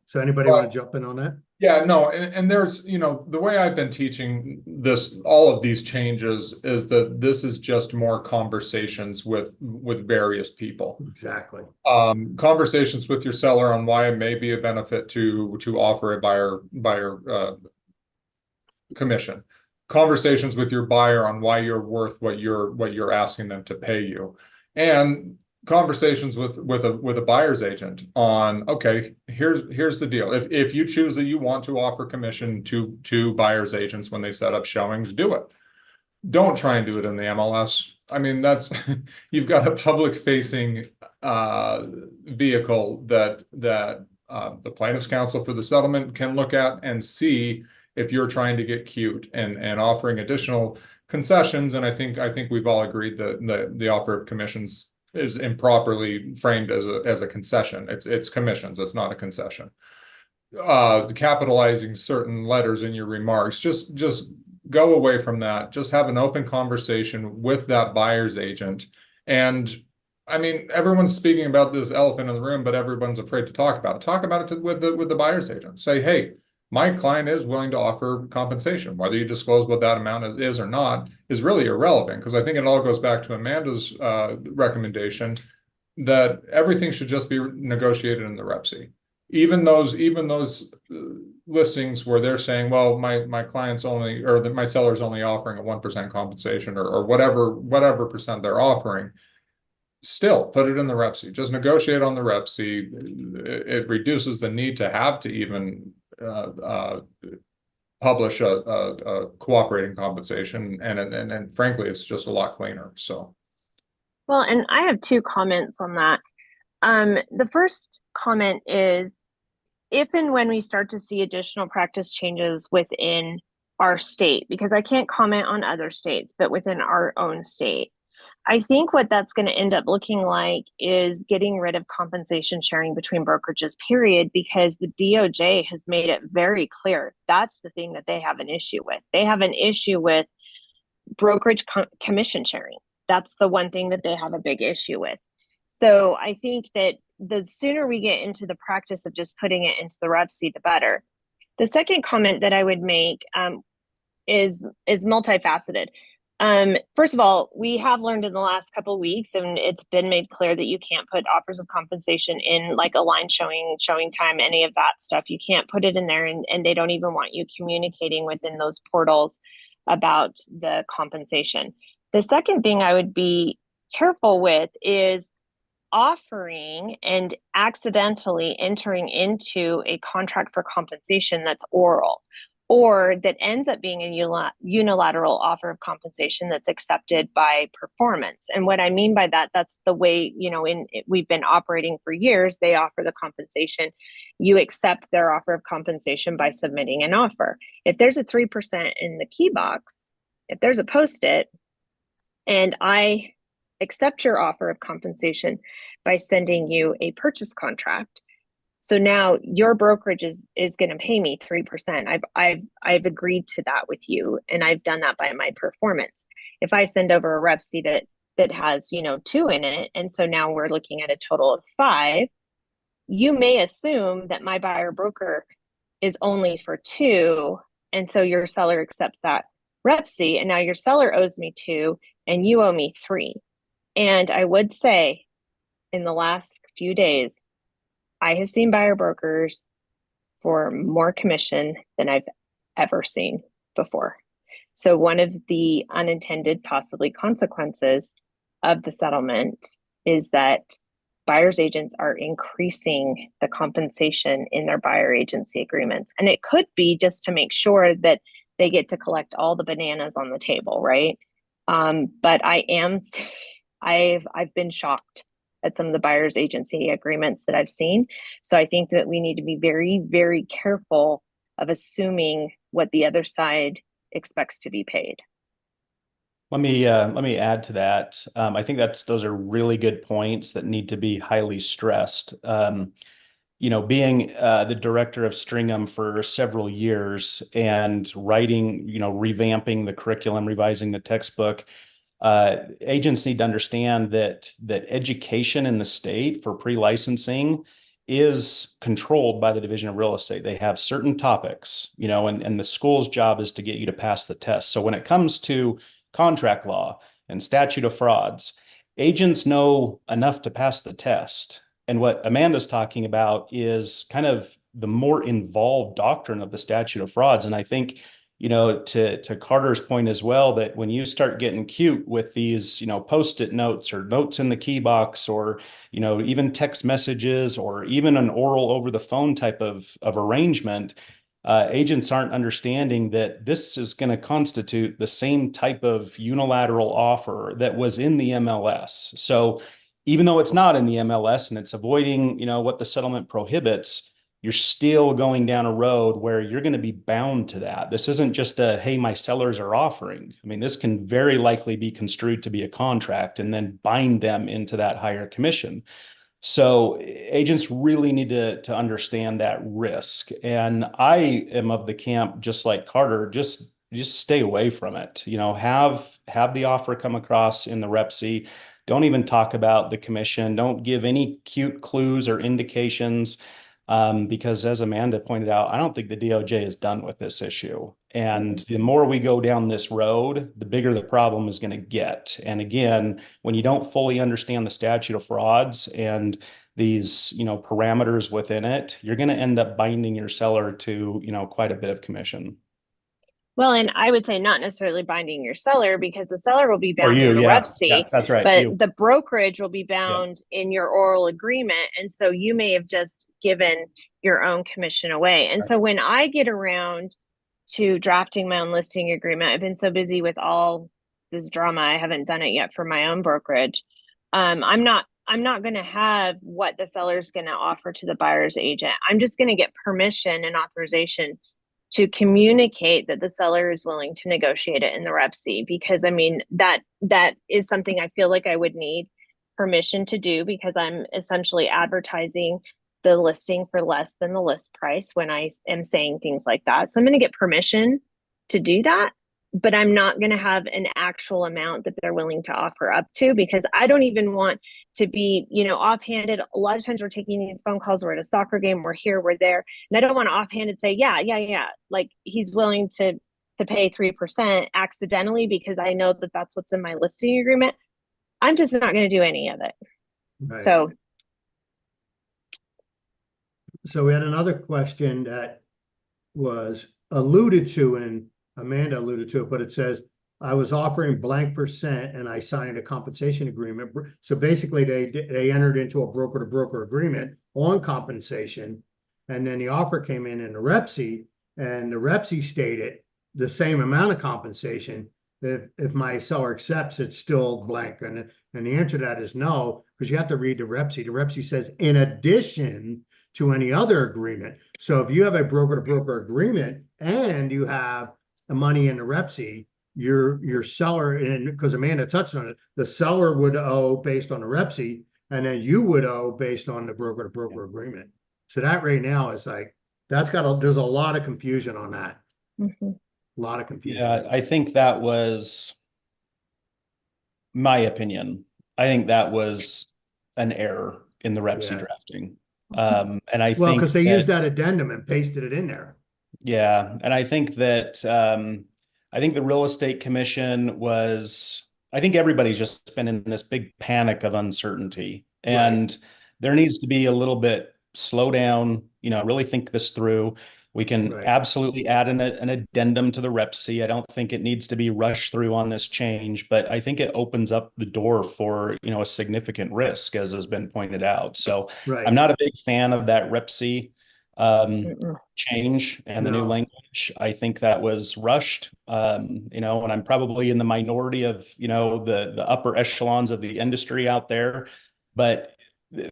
So anybody want to jump in on that? Yeah, no, and there's, the way I've been teaching this, all of these changes is that this is just more conversations with various people. Exactly. Conversations with your seller on why it may be a benefit to offer a buyer commission. Conversations with your buyer on why you're worth what you're asking them to pay you, and conversations with a buyer's agent on, okay, here's the deal. If you choose that you want to offer commission to buyer's agents when they set up showings, do it. Don't try and do it in the MLS. That's you've got a public facing vehicle that the plaintiff's counsel for the settlement can look at and see if you're trying to get cute and offering additional concessions. And I think we've all agreed that the offer of commissions is improperly framed as a concession. It's commissions. It's not a concession. Capitalizing certain letters in your remarks, just go away from that. Just have an open conversation with that buyer's agent. And everyone's speaking about this elephant in the room, but everyone's afraid to talk about it. Talk about it with the buyer's agent. Say, hey, my client is willing to offer compensation. Whether you disclose what that amount is or not is really irrelevant, because I think it all goes back to Amanda's recommendation that everything should just be negotiated in the REPC. Even those listings where they're saying, well, my client's only, or that my seller's only offering a 1% compensation or whatever percent they're offering, still put it in the REPC. Just negotiate on the REPC. It reduces the need to have to even publish a cooperating compensation, and frankly, it's just a lot cleaner. So, well, and I have 2 comments on that. The first comment is, if and when we start to see additional practice changes within our state, because I can't comment on other states, but within our own state, I think what that's going to end up looking like is getting rid of compensation sharing between brokerages, period, because the DOJ has made it very clear that's the thing that they have an issue with. They have an issue with brokerage commission sharing. That's the one thing that they have a big issue with. So I think that the sooner we get into the practice of just putting it into the REVC, the better. The second comment that I would make is multifaceted. First of all, we have learned in the last couple of weeks, and it's been made clear that you can't put offers of compensation in like a line showing time, any of that stuff. You can't put it in there, and they don't even want you communicating within those portals about the compensation. The second thing I would be careful with is offering and accidentally entering into a contract for compensation that's oral, or that ends up being a unilateral offer of compensation that's accepted by performance. And what I mean by that, that's the way, we've been operating for years. They offer the compensation. You accept their offer of compensation by submitting an offer. If there's a 3% in the key box, if there's a post-it, and I accept your offer of compensation by sending you a purchase contract, so now your brokerage is going to pay me 3%. I've agreed to that with you, and I've done that by my performance. If I send over a REVC that has 2 in it, and so now we're looking at a total of 5, you may assume that my buyer broker is only for 2, and so your seller accepts that REVC, and now your seller owes me 2, and you owe me 3. And I would say, in the last few days, I have seen buyer brokers for more commission than I've ever seen before. So one of the unintended possibly consequences of the settlement is that buyer's agents are increasing the compensation in their buyer agency agreements. And it could be just to make sure that they get to collect all the bananas on the table, right? But I've been shocked at some of the buyer's agency agreements that I've seen. So I think that we need to be very, very careful of assuming what the other side expects to be paid. Let me add to that. I think those are really good points that need to be highly stressed. Being the director of Stringham for several years and writing, revamping the curriculum, revising the textbook, agents need to understand that education in the state for pre-licensing is controlled by the Division of Real Estate. They have certain topics, and the school's job is to get you to pass the test. So when it comes to contract law and statute of frauds, agents know enough to pass the test. And what Amanda's talking about is kind of the more involved doctrine of the statute of frauds. And I think, to Carter's point as well, that when you start getting cute with these, post-it notes or notes in the key box, or, even text messages, or even an oral over the phone type of arrangement, agents aren't understanding that this is going to constitute the same type of unilateral offer that was in the MLS. So even though it's not in the MLS and it's avoiding, what the settlement prohibits, you're still going down a road where you're going to be bound to that. This isn't just a, hey, my sellers are offering. I mean, this can very likely be construed to be a contract and then bind them into that higher commission. So agents really need to understand that risk. And I am of the camp, just like Carter, just stay away from it. Have the offer come across in the REPC. Don't even talk about the commission. Don't give any cute clues or indications. Because as Amanda pointed out, I don't think the DOJ is done with this issue. And the more we go down this road, the bigger the problem is going to get. And again, when you don't fully understand the statute of frauds and these, parameters within it, you're going to end up binding your seller to, quite a bit of commission. Well, and I would say not necessarily binding your seller, because the seller will be Or bound you, in a yeah. REVC, Yeah, that's right. but the brokerage will be bound in your oral agreement. And so you may have just given your own commission away. And so when I get around to drafting my own listing agreement, I've been so busy with all this drama, I haven't done it yet for my own brokerage. I'm not I'm not going to have what the seller's going to offer to the buyer's agent. I'm just going to get permission and authorization to communicate that the seller is willing to negotiate it in the rep C, because I mean that is something I feel like I would need permission to do, because I'm essentially advertising the listing for less than the list price when I am saying things like that. So I'm going to get permission to do that, but I'm not going to have an actual amount that they're willing to offer up to, because I don't even want to be, you know, offhanded. A lot of times we're taking these phone calls, we're at a soccer game, we're here, we're there, and I don't want to offhanded say, yeah, like he's willing to pay 3% accidentally because I know that that's what's in my listing agreement. I'm just not going to do any of it. Right. So we had another question that was alluded to, and Amanda alluded to it, but it says, I was offering blank percent and I signed a compensation agreement. So basically they entered into a broker to broker agreement on compensation. And then the offer came in the REPSI, and the REPSI stated the same amount of compensation. If my seller accepts, it's still blank. And the answer to that is no, because you have to read the REPSI. The REPSI says in addition to any other agreement. So if you have a broker to broker agreement and you have the money in the REPSI, your seller, and because Amanda touched on it, the seller would owe based on the REPSI, and then you would owe based on the broker to broker agreement. So that right now is like, there's a lot of confusion on that. mm-hmm. A lot of confusion. Yeah, I think that was my opinion. I think that was an error in the REPSI drafting. And I think because they used that addendum and pasted it in there. Yeah, and I think that I think the real estate commission was, I think everybody's just been in this big panic of uncertainty, and there needs to be a little bit slow down, you know, really think this through. We can absolutely add an addendum to the REPSI. I don't think it needs to be rushed through on this change, but I think it opens up the door for, you know, a significant risk, as has been pointed out. So I'm not a big fan of that REPSI change and the new language. I think that was rushed, you know, and I'm probably in the minority of, you know, the upper echelons of the industry out there, but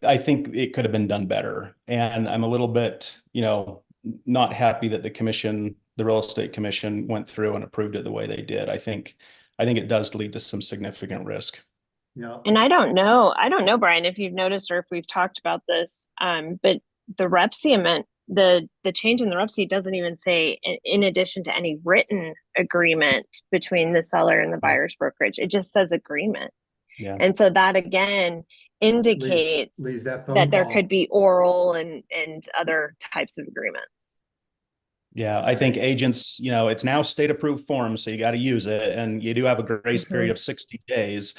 I think it could have been done better. And I'm a little bit, you know, not happy that the real estate commission went through and approved it the way they did. I think it does lead to some significant risk. Yeah. And I don't know, Brian, if you've noticed or if we've talked about this, but the REPSI amendment, the change in the REPSI doesn't even say in addition to any written agreement between the seller and the buyer's brokerage. It just says agreement. Yeah. And so that again indicates that there could be oral and other types of agreements. Yeah, I think agents, you know, it's now state approved form, so you got to use it, and you do have a grace period of 60 days.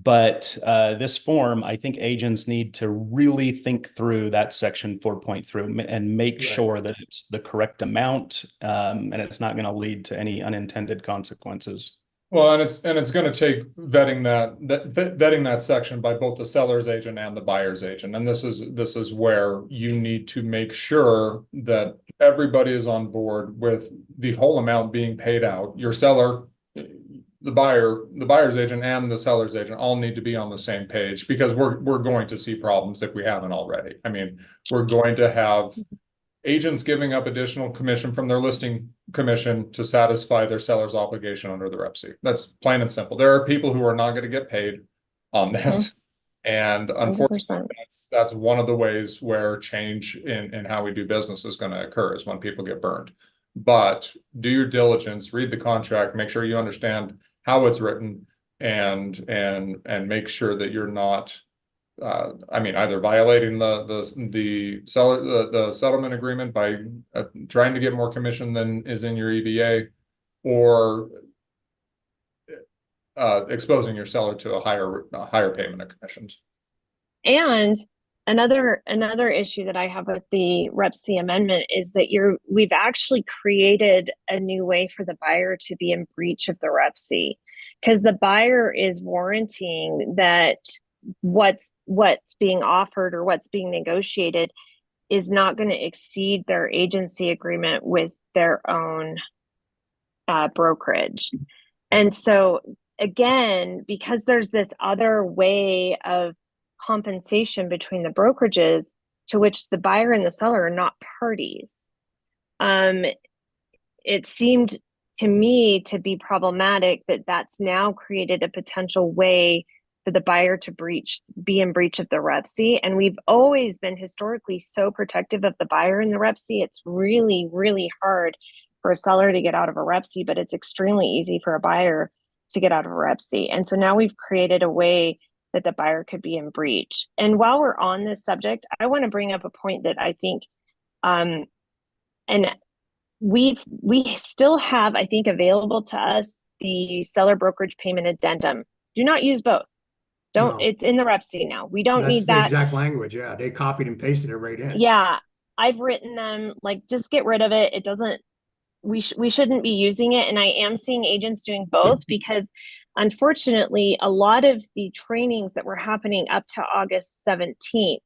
But this form, I think agents need to really think through that section 4.3 and make sure that it's the correct amount, and it's not going to lead to any unintended consequences. Well, and it's going to take vetting that section by both the seller's agent and the buyer's agent, and this is where you need to make sure that everybody is on board with the whole amount being paid out. Your seller, the buyer's agent, and the seller's agent all need to be on the same page, because we're going to see problems if we haven't already. I mean, we're going to have agents giving up additional commission from their listing commission to satisfy their seller's obligation under the REPSI. That's plain and simple. There are people who are not going to get paid on this. And unfortunately, that's one of the ways where change in how we do business is going to occur, is when people get burned. But do your diligence, read the contract, make sure you understand how it's written, and make sure that you're not either violating the settlement agreement by trying to get more commission than is in your EVA, or exposing your seller to a higher payment of commissions. And another issue that I have with the REPSI amendment is that we've actually created a new way for the buyer to be in breach of the REPSI, because the buyer is warranting that what's being offered or what's being negotiated is not going to exceed their agency agreement with their own brokerage. And so again, because there's this other way of compensation between the brokerages to which the buyer and the seller are not parties. It seemed to me to be problematic that that's now created a potential way for the buyer to be in breach of the REPC. And we've always been historically so protective of the buyer in the REPC. It's really, really hard for a seller to get out of a REPC, but it's extremely easy for a buyer to get out of a REPC. And so now we've created a way that the buyer could be in breach. And while we're on this subject, I want to bring up a point that I think, and we still have, I think, available to us the seller brokerage payment addendum. Do not use both. No. It's in the REPC now. We don't That's need the that. exact language. Yeah, they copied and pasted it right in. Yeah, I've written them, like, just get rid of it. It doesn't, we shouldn't be using it. And I am seeing agents doing both because unfortunately, a lot of the trainings that were happening up to August 17th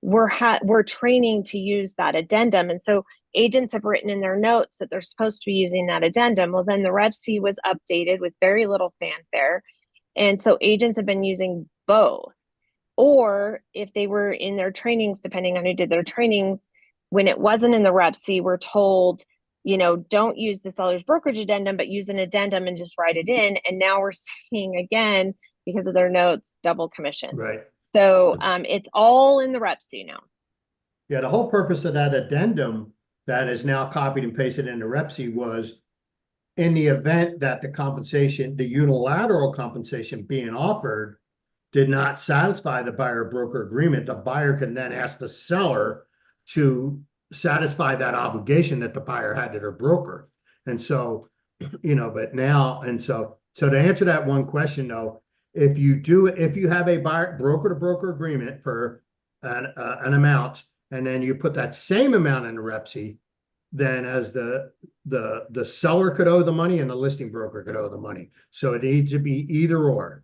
we're training to use that addendum. And so agents have written in their notes that they're supposed to be using that addendum. Well, then the REPC was updated with very little fanfare. And so agents have been using both. Or if they were in their trainings, depending on who did their trainings, when it wasn't in the REPC, we're told, don't use the seller's brokerage addendum, but use an addendum and just write it in. And now we're seeing, again, because of their notes, double commissions. Right. So it's all in the REPC now. Yeah, the whole purpose of that addendum that is now copied and pasted into REPC was in the event that the compensation, the unilateral compensation being offered did not satisfy the buyer broker agreement, the buyer can then ask the seller to satisfy that obligation that the buyer had to their broker. And so, but now, so to answer that one question though, if you have a buyer broker to broker agreement for an amount, and then you put that same amount in the REPC, then as the seller could owe the money and the listing broker could owe the money. So it needs to be either or.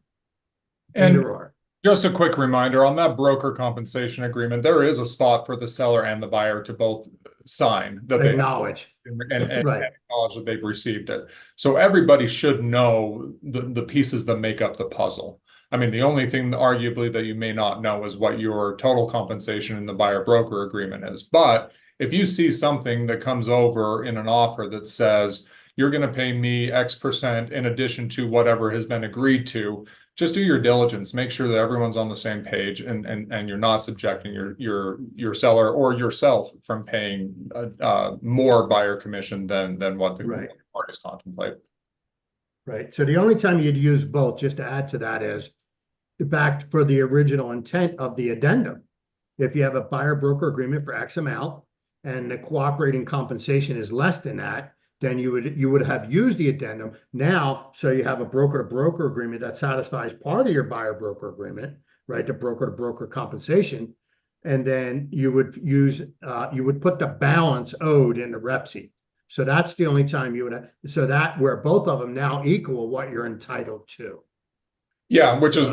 And either or. Just a quick reminder on that broker compensation agreement, there is a spot for the seller and the buyer to both sign that they Acknowledge. and Right. acknowledge that they've received it. So everybody should know the pieces that make up the puzzle. I mean, the only thing arguably that you may not know is what your total compensation in the buyer broker agreement is. But if you see something that comes over in an offer that says you're going to pay me X% in addition to whatever has been agreed to, just do your diligence, make sure that everyone's on the same page and you're not subjecting your seller or yourself from paying more buyer commission than what the Right. parties contemplate. Right. So the only time you'd use both, just to add to that, is back for the original intent of the addendum. If you have a buyer broker agreement for X amount and the cooperating compensation is less than that, then you would have used the addendum. Now, so you have a broker to broker agreement that satisfies part of your buyer broker agreement, right? The broker to broker compensation. And then you would use, you would put the balance owed in the REPC. So that's the only time you would have, so that where both of them now equal what you're entitled to. Yeah, which is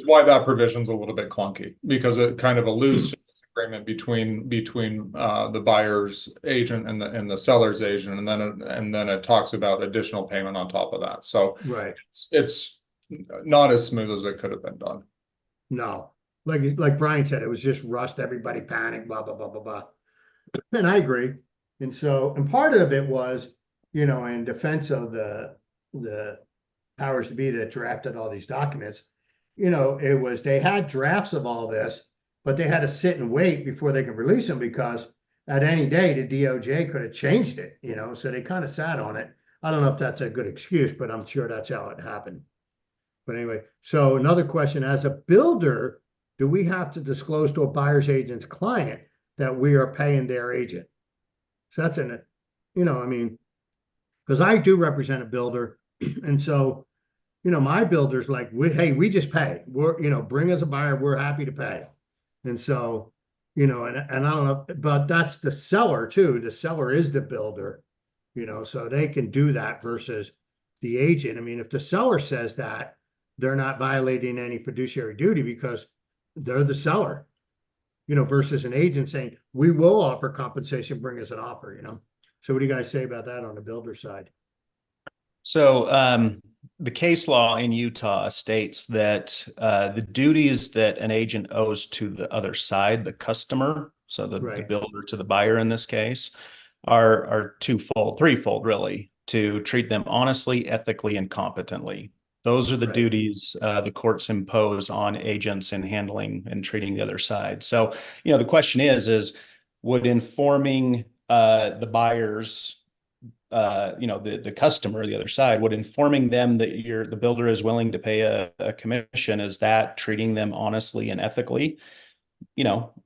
why that provision's a little bit clunky, because it kind of alludes to this agreement between the buyer's agent and the seller's agent, and then it talks about additional payment on top of that. So right, it's not as smooth as it could have been done. No, like Brian said, it was just rushed. Everybody panicked, blah blah blah blah blah. And I agree. And so, and part of it was, in defense of the powers to be that drafted all these documents, it was, they had drafts of all this, but they had to sit and wait before they could release them, because at any day the DOJ could have changed it, so they kind of sat on it. I don't know if that's a good excuse, but I'm sure that's how it happened. But anyway, so another question, as a builder, do we have to disclose to a buyer's agent's client that we are paying their agent? So that's in it, because I do represent a builder. And so, my builder's like, hey, we just pay. We're, bring us a buyer, we're happy to pay. And so, and I don't know, but that's the seller too. The seller is the builder, so they can do that versus the agent. I mean, if the seller says that, they're not violating any fiduciary duty because they're the seller, versus an agent saying, we will offer compensation, bring us an offer, So what do you guys say about that on the builder side? So the case law in Utah states that the duties that an agent owes to the other side, the customer, so the Right, builder to the buyer in this case, are twofold, threefold really, to treat them honestly, ethically, and competently. Those are the right. duties the courts impose on agents in handling and treating the other side. So, the question is would informing the buyers, the customer, the other side, would informing them that the builder is willing to pay a commission, is that treating them honestly and ethically?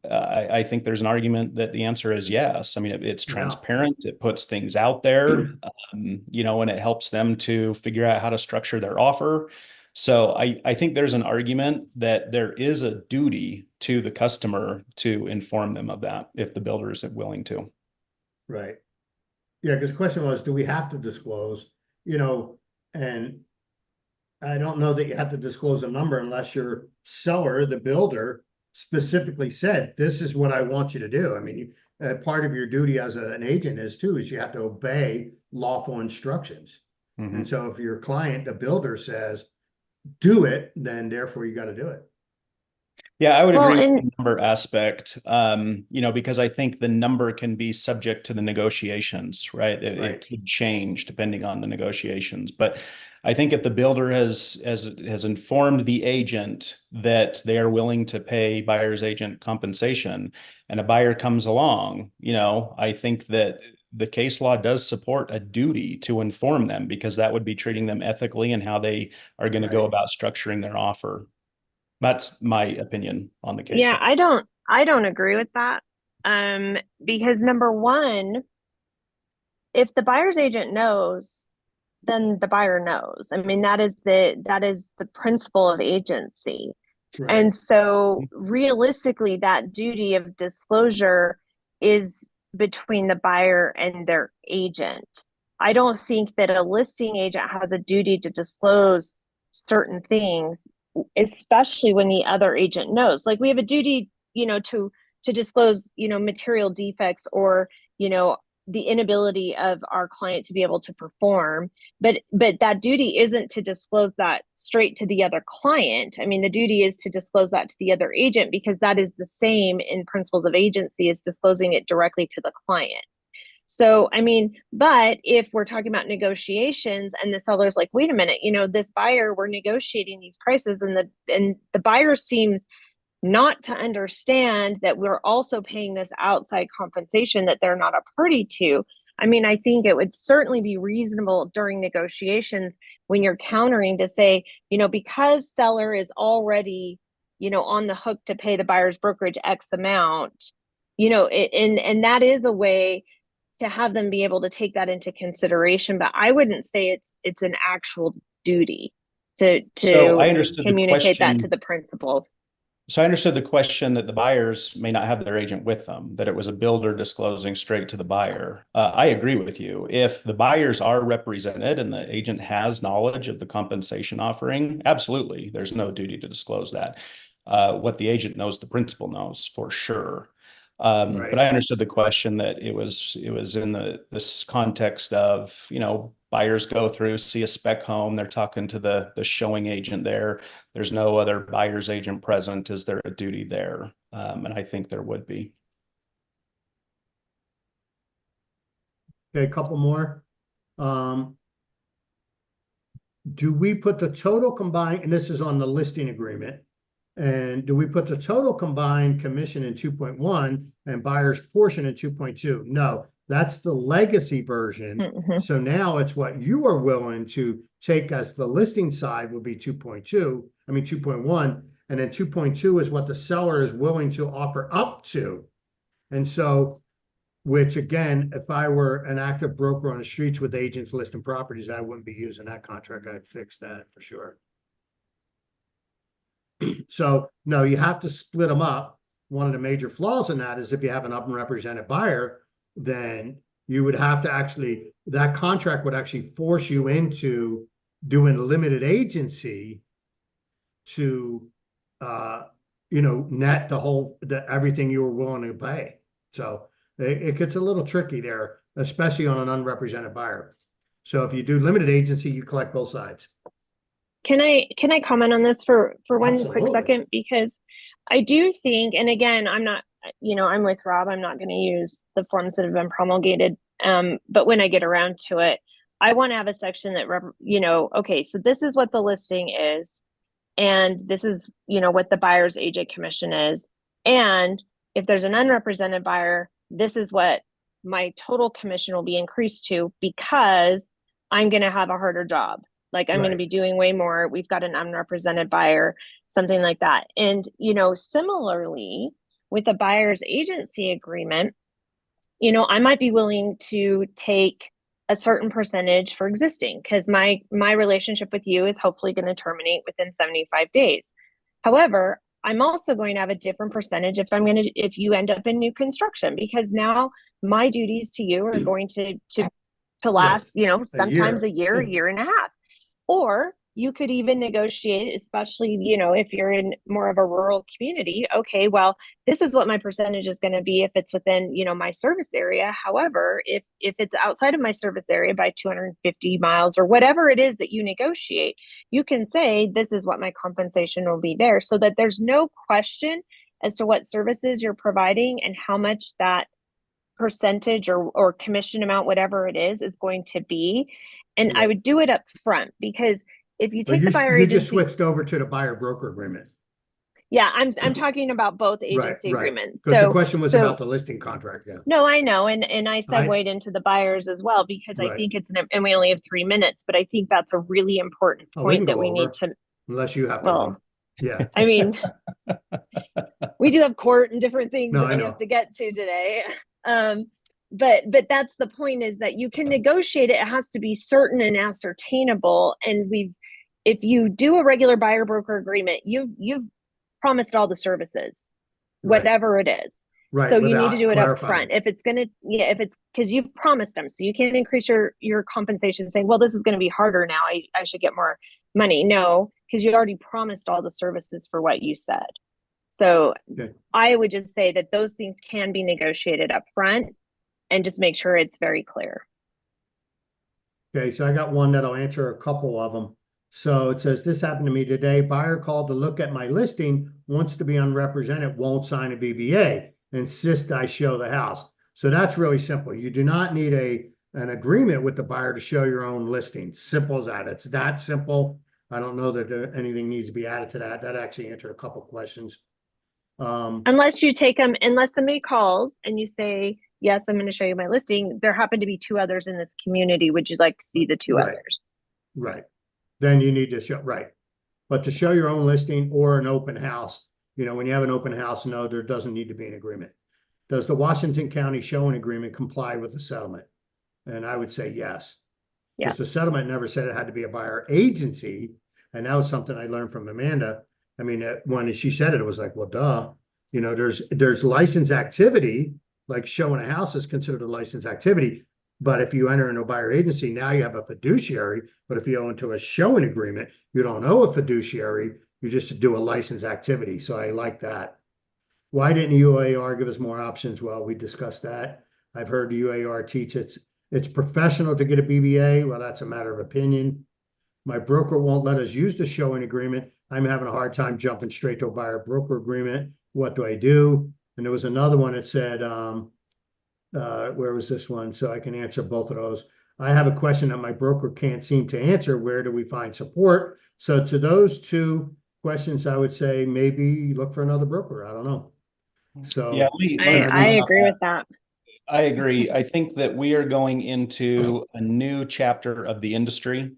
I think there's an argument that the answer is yes. I mean, it's Yeah. transparent, it puts things out there, and it helps them to figure out how to structure their offer. So I think there's an argument that there is a duty to the customer to inform them of that if the builder isn't willing to. Right. Yeah, because the question was, do we have to disclose? And I don't know that you have to disclose a number unless your seller, the builder, specifically said, this is what I want you to do. I mean, part of your duty as an agent is you have to obey lawful instructions. Mhm. And so if your client, the builder, says, do it, then therefore you got to do it. Yeah, I would Well, agree with and the number aspect, because I think the number can be subject to the negotiations, right? It Right. could change depending on the negotiations. But I think if the builder has informed the agent that they are willing to pay buyer's agent compensation and a buyer comes along, I think that the case law does support a duty to inform them, because that would be treating them ethically and how they are going to go Right. about structuring their offer. That's my opinion on the case yeah, law. I don't agree with that. Because number one, if the buyer's agent knows, then the buyer knows. I mean, that is the principle of agency. Right. And so realistically, that duty of disclosure is between the buyer and their agent. I don't think that a listing agent has a duty to disclose certain things, especially when the other agent knows. Like we have a duty, to disclose, material defects or, the inability of our client to be able to perform, but that duty isn't to disclose that straight to the other client. I mean, the duty is to disclose that to the other agent, because that is the same in principles of agency as disclosing it directly to the client. So, I mean, but if we're talking about negotiations and the seller's like, wait a minute, this buyer, we're negotiating these prices, and the buyer seems not to understand that we're also paying this outside compensation that they're not a party to. I mean, I think it would certainly be reasonable during negotiations when you're countering to say, because seller is already, on the hook to pay the buyer's brokerage X amount, and that is a way to have them be able to take that into consideration. But I wouldn't say it's an actual duty to So I understood the communicate that to question. the principal. So I understood the question that the buyers may not have their agent with them, that it was a builder disclosing straight to the buyer. I agree with you. If the buyers are represented and the agent has knowledge of the compensation offering, absolutely, there's no duty to disclose that. What the agent knows, the principal knows for sure. But Right. I understood the question that it was in this context of, buyers go through, see a spec home, they're talking to the showing agent there. There's no other buyer's agent present. Is there a duty there? And I think there would be. Okay, a couple more. Do we put the total combined, and this is on the listing agreement, and do we put the total combined commission in 2.1 and buyer's portion in 2.2? No, that's the legacy version. Mhm. So now it's what you are willing to take as the listing side would be 2.1, and then 2.2 is what the seller is willing to offer up to. And so, which again, if I were an active broker on the streets with agents listing properties, I wouldn't be using that contract. I'd fix that for sure. So no, you have to split them up. One of the major flaws in that is if you have an unrepresented buyer, then you would have to actually, that contract would actually force you into doing limited agency to, net everything you were willing to pay. So it gets a little tricky there, especially on an unrepresented buyer. So if you do limited agency, you collect both sides. Can I comment on this for one quick Absolutely. second? Because I do think, and again, I'm not, I'm with Rob. I'm not going to use the forms that have been promulgated. But when I get around to it, I want to have a section that, okay, so this is what the listing is, and this is, what the buyer's agent commission is, and if there's an unrepresented buyer, this is what my total commission will be increased to because I'm going to have a harder job. Like I'm going to Right. be doing way more. We've got an unrepresented buyer, something like that. And, similarly with a buyer's agency agreement, I might be willing to take a certain percentage for existing because my relationship with you is hopefully going to terminate within 75 days. However, I'm also going to have a different percentage if you end up in new construction, because now my duties to you are going to last, Yes, a sometimes a year. year and a half. Or you could even negotiate, especially, if you're in more of a rural community. Okay, well, this is what my percentage is going to be if it's within, my service area. However, if it's outside of my service area by 250 miles or whatever it is that you negotiate, you can say this is what my compensation will be there, so that there's no question as to what services you're providing and how much that percentage or commission amount, whatever it is going to be. And I Right. would do it up front, because if you But take the buyer you just agency, switched over to the buyer broker agreement. yeah, I'm talking about both Right, agency right. agreements. Because the So question was about the listing contract, yeah. no, I know, and I I, segued into the buyers as well, because I right. think and we only have 3 minutes, but I think that's a really important Oh, we can point that go we need over, to. unless you have to leave. Well, Yeah, I mean, we do have court and different things no, that I we have know. to get to today. But that's the point, is that you can negotiate it. It has to be certain and ascertainable. And if you do a regular buyer broker agreement, you've promised all the services, Right, whatever it is. right, So you need to without do it up clarifying. front. If it's because you've promised them, so you can't increase your compensation saying, well, this is going to be harder now, I should get more money. No, because you already promised all the services for what you said. So Okay. I would just say that those things can be negotiated up front, and just make sure it's very clear. Okay, so I got one that'll answer a couple of them. So it says, this happened to me today. Buyer called to look at my listing, wants to be unrepresented, won't sign a BBA, insist I show the house. So that's really simple. You do not need an agreement with the buyer to show your own listing. Simple as that. It's that simple. I don't know that anything needs to be added to that. That actually answered a couple questions. Unless somebody calls and you say, yes, I'm going to show you my listing. There happen to be 2 others in this community. Would you like to see the 2 Right. others? Right. Then you need to show, right. But to show your own listing or an open house, when you have an open house, no, there doesn't need to be an agreement. Does the Washington County showing agreement comply with the settlement? And I would say yes. Because Yes. the settlement never said it had to be a buyer agency. And that was something I learned from Amanda. I mean, when she said it, it was like, well, duh. There's license activity, like showing a house is considered a license activity. But if you enter into a buyer agency, now you have a fiduciary. But if you go into a showing agreement, you don't owe a fiduciary. You just do a license activity. So I like that. Why didn't UAR give us more options? Well, we discussed that. I've heard the UAR teach it's professional to get a BBA. Well, that's a matter of opinion. My broker won't let us use the showing agreement. I'm having a hard time jumping straight to a buyer broker agreement. What do I do? And there was another one that said, where was this one? So I can answer both of those. I have a question that my broker can't seem to answer. Where do we find support? So to those 2 questions, I would say maybe look for another broker. I don't know. So Yeah, I agree with that. I agree. I think that we are going into a new chapter of the industry.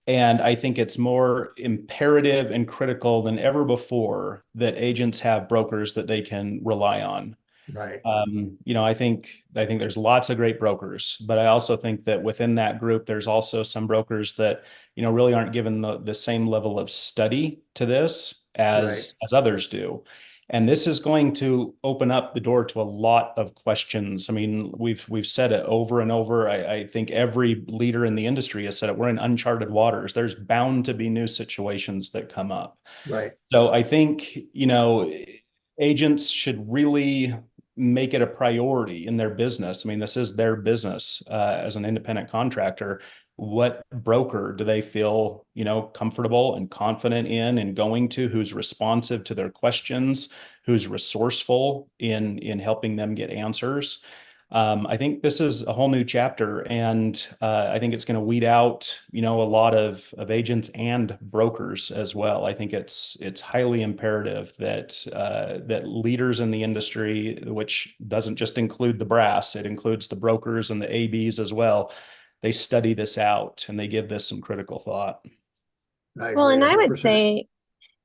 And I think it's more imperative and critical than ever before that agents have brokers that they can rely on. right. I think there's lots of great brokers, but I also think that within that group, there's also some brokers that, really aren't given the same level of study to this as others do. And this is going to open up the door to a lot of questions. I mean, we've said it over and over. I think every leader in the industry has said it. We're in uncharted waters. There's bound to be new situations that come up. Right. So I think, agents should really make it a priority in their business. I mean, this is their business as an independent contractor, what broker do they feel, comfortable and confident in and going to, who's responsive to their questions, who's resourceful in helping them get answers. I think this is a whole new chapter, and I think it's going to weed out, a lot of agents and brokers as well. I think it's highly imperative that that leaders in the industry, which doesn't just include the brass, it includes the brokers and the ABs as well. They study this out and they give this some critical thought. I Well, agree and I would 100%. say,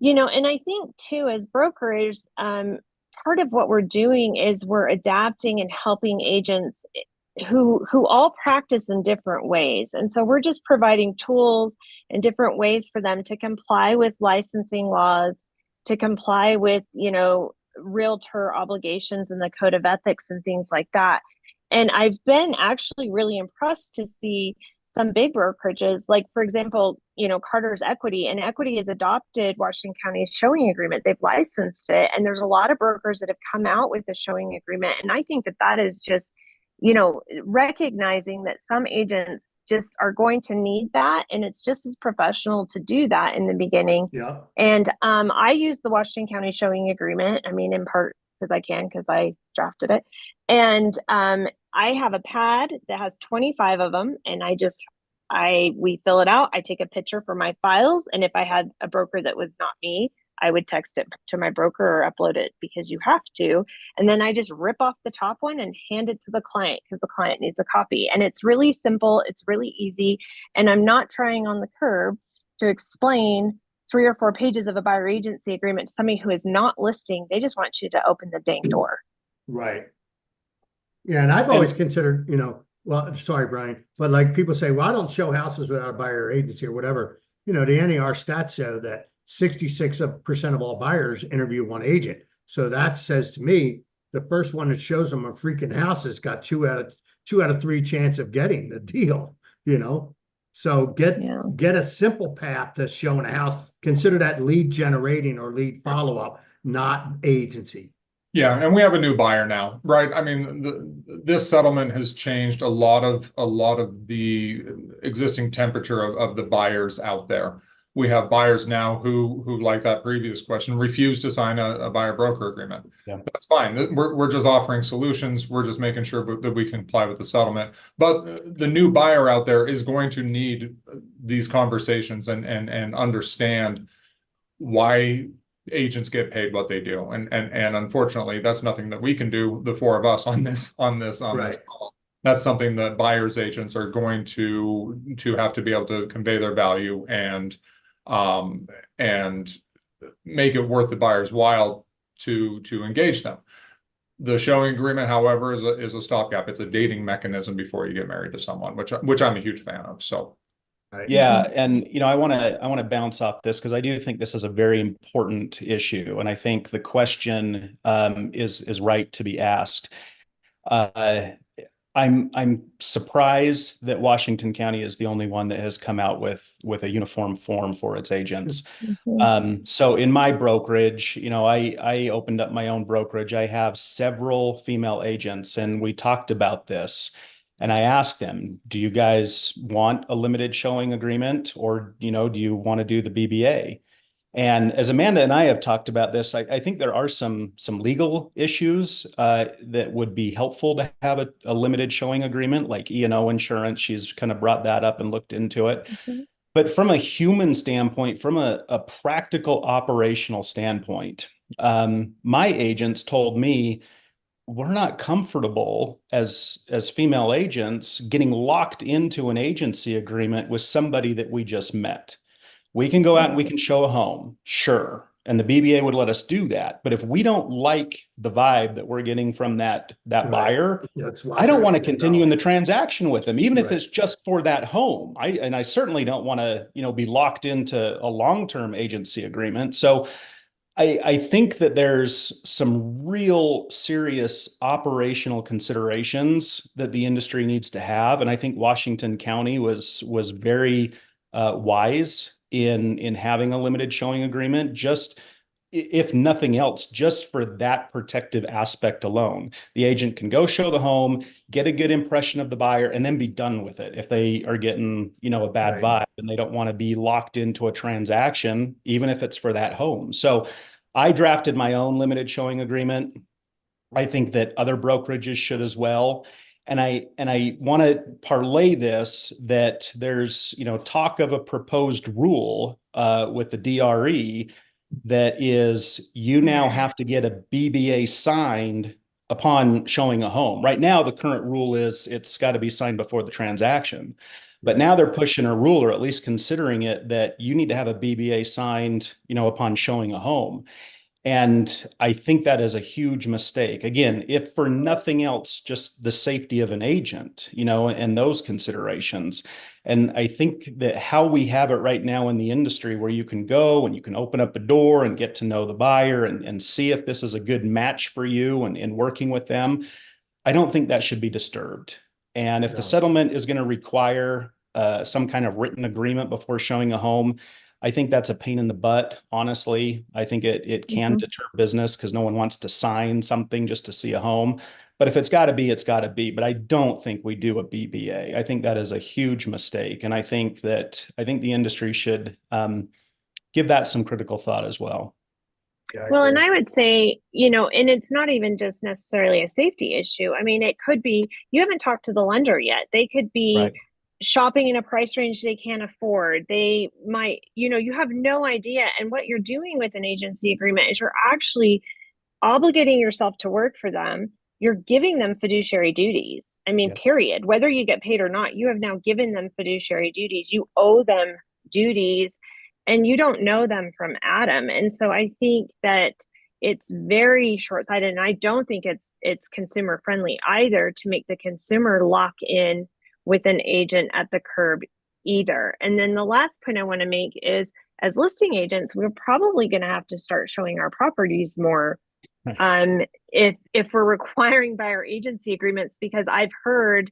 and I think too, as brokers, part of what we're doing is we're adapting and helping agents who all practice in different ways. And so we're just providing tools and different ways for them to comply with licensing laws, to comply with, realtor obligations and the code of ethics and things like that. And I've been actually really impressed to see some big brokerages, like for example, Carter's Equity, and Equity has adopted Washington County's showing agreement. They've licensed it, and there's a lot of brokers that have come out with the showing agreement. And I think that that is just, recognizing that some agents just are going to need that, and it's just as professional to do that in the beginning. Yeah. And I use the Washington County showing agreement. I mean, in part because I drafted it, and I have a pad that has 25 of them, and we fill it out. I take a picture for my files, and if I had a broker that was not me, I would text it to my broker or upload it, because you have to. And then I just rip off the top one and hand it to the client, because the client needs a copy. And it's really simple. It's really easy. And I'm not trying on the curb to explain 3 or 4 pages of a buyer agency agreement to somebody who is not listing. They just want you to open the dang door. Right. Yeah, and I've always considered, well, sorry, Brian, but like people say, well, I don't show houses without a buyer agency or whatever. The NAR stats show that 66% of all buyers interview one agent. So that says to me, the first one that shows them a freaking house has got 2 out of 3 chance of getting the deal, So get a simple path to showing a house. Consider that lead generating or lead follow-up, not agency. Yeah, and we have a new buyer now, right? I mean, this settlement has changed a lot of the existing temperature of the buyers out there. We have buyers now who like that previous question, refuse to sign a buyer broker agreement. Yeah. That's fine. We're just offering solutions. We're just making sure that we can comply with the settlement. But the new buyer out there is going to need these conversations and understand why agents get paid what they do, and unfortunately that's nothing that we can do, the 4 of us on this call. That's something that buyers agents are going to have to be able to convey their value and make it worth the buyer's while to engage them. The showing agreement, however, is a stopgap. It's a dating mechanism before you get married to someone, which I'm a huge fan of. So yeah, and I want to bounce off this, because I do think this is a very important issue, and I think the question is right to be asked. I'm surprised that Washington County is the only one that has come out with a uniform form for its agents. Mm-hmm. So in my brokerage, I opened up my own brokerage. I have several female agents, and we talked about this. And I asked them, do you guys want a limited showing agreement, or, do you want to do the BBA? And as Amanda and I have talked about this, I think there are some legal issues that would be helpful to have a limited showing agreement, like E&O insurance. She's kind of brought that up and looked into it. Mm-hmm. But from a human standpoint, from a practical operational standpoint, my agents told me, we're not comfortable as female agents getting locked into an agency agreement with somebody that we just met. We can go out and we can show a home, sure, and the BBA would let us do that. But if we don't like the vibe that we're getting from that Right. buyer, That's why I don't want to continue in the transaction with them, even if Right. it's just for that home. I certainly don't want to, be locked into a long-term agency agreement. So I think that there's some real serious operational considerations that the industry needs to have. And I think Washington County was very wise in having a limited showing agreement, just if nothing else, just for that protective aspect alone. The agent can go show the home, get a good impression of the buyer, and then be done with it. If they are getting, a bad Right. vibe and they don't want to be locked into a transaction, even if it's for that home. So I drafted my own limited showing agreement. I think that other brokerages should as well. And I want to parlay this that there's talk of a proposed rule with the DRE that is you now have to get a BBA signed upon showing a home. Right now, the current rule is it's got to be signed before the transaction. But now they're pushing a rule, or at least considering it, that you need to have a BBA signed, upon showing a home. And I think that is a huge mistake. Again, if for nothing else, just the safety of an agent, and those considerations. And I think that how we have it right now in the industry, where you can go and you can open up a door and get to know the buyer and see if this is a good match for you and working with them, I don't think that should be disturbed. And if the No. settlement is going to require some kind of written agreement before showing a home, I think that's a pain in the butt, honestly. I think it can deter business because no one wants to sign something just to see a home. But if it's got to be, it's got to be. But I don't think we do a BBA. I think that is a huge mistake. And I think the industry should give that some critical thought as well. Yeah, Well, and agree. I would say, and it's not even just necessarily a safety issue. I mean, it could be you haven't talked to the lender yet. They could be Right. shopping in a price range they can't afford. They might, you have no idea. And what you're doing with an agency agreement is you're actually obligating yourself to work for them. You're giving them fiduciary duties. I mean, Yeah. period. Whether you get paid or not, you have now given them fiduciary duties. You owe them duties and you don't know them from Adam. And so I think that it's very short-sighted. And I don't think it's consumer friendly either to make the consumer lock in with an agent at the curb either. And then the last point I want to make is as listing agents, we're probably going to have to start showing our properties more if we're requiring buyer agency agreements, because I've heard,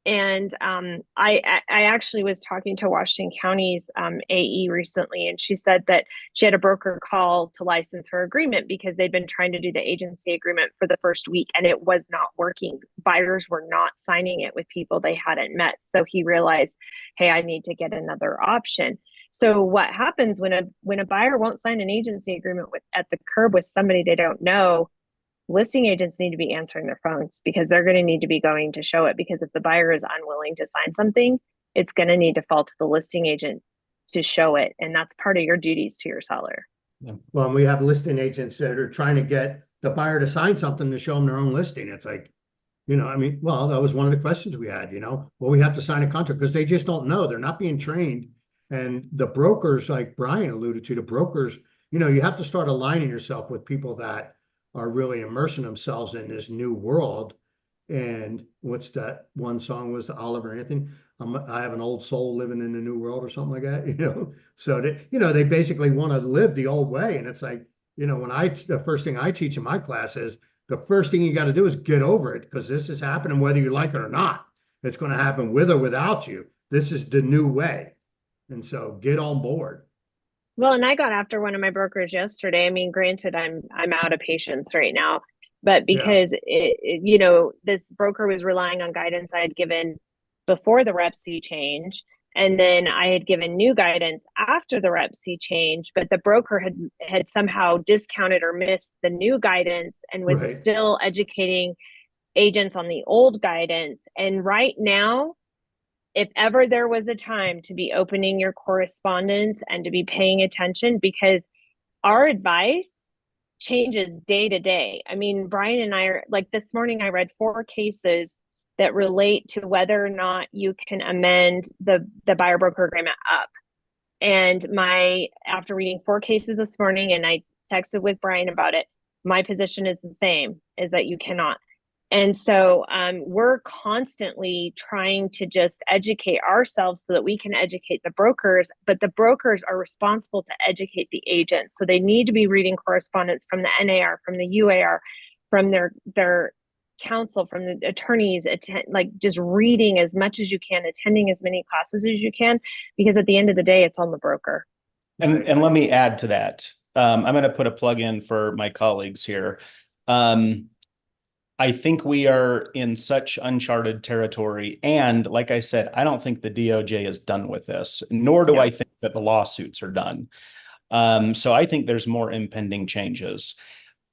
and I actually was talking to Washington County's AE recently, and she said that she had a broker call to license her agreement because they'd been trying to do the agency agreement for the first week and it was not working. Buyers were not signing it with people they hadn't met. So he realized, hey, I need to get another option. So what happens when a buyer won't sign an agency agreement at the curb with somebody they don't know? Listing agents need to be answering their phones because they're going to need to be going to show it, because if the buyer is unwilling to sign something, it's going to need to fall to the listing agent to show it, and that's part of your duties to your seller. Well, and we have listing agents that are trying to get the buyer to sign something to show them their own listing. It's like, I mean, well, that was one of the questions we had, well, we have to sign a contract because they just don't know. They're not being trained. And the brokers, like Brian alluded to, the brokers, you have to start aligning yourself with people that are really immersing themselves in this new world. And what's that one song was, Oliver Anthony? I have an old soul living in the new world or something like that, So they basically want to live the old way. And it's like, the first thing I teach in my class is the first thing you got to do is get over it, because this is happening whether you like it or not. It's going to happen with or without you. This is the new way. And so get on board. Well, and I got after one of my brokers yesterday. I mean, granted, I'm out of patience right now, but because this broker was relying on guidance I had given before the Rep C change, and then I had given new guidance after the Rep C change, but the broker had somehow discounted or missed the new guidance and was Right. still educating agents on the old guidance. And right now, if ever there was a time to be opening your correspondence and to be paying attention, because our advice changes day to day. I mean, Brian and I are like, this morning I read 4 cases that relate to whether or not you can amend the buyer broker agreement up. And after reading 4 cases this morning, and I texted with Brian about it, my position is the same, is that you cannot. And so we're constantly trying to just educate ourselves so that we can educate the brokers, but the brokers are responsible to educate the agents. So they need to be reading correspondence from the NAR, from the UAR, from their counsel, from the attorneys, like just reading as much as you can, attending as many classes as you can, because at the end of the day, it's on the broker. And let me add to that. I'm going to put a plug in for my colleagues here. I think we are in such uncharted territory. And like I said, I don't think the DOJ is done with this, nor do Yeah. I think that the lawsuits are done. So I think there's more impending changes.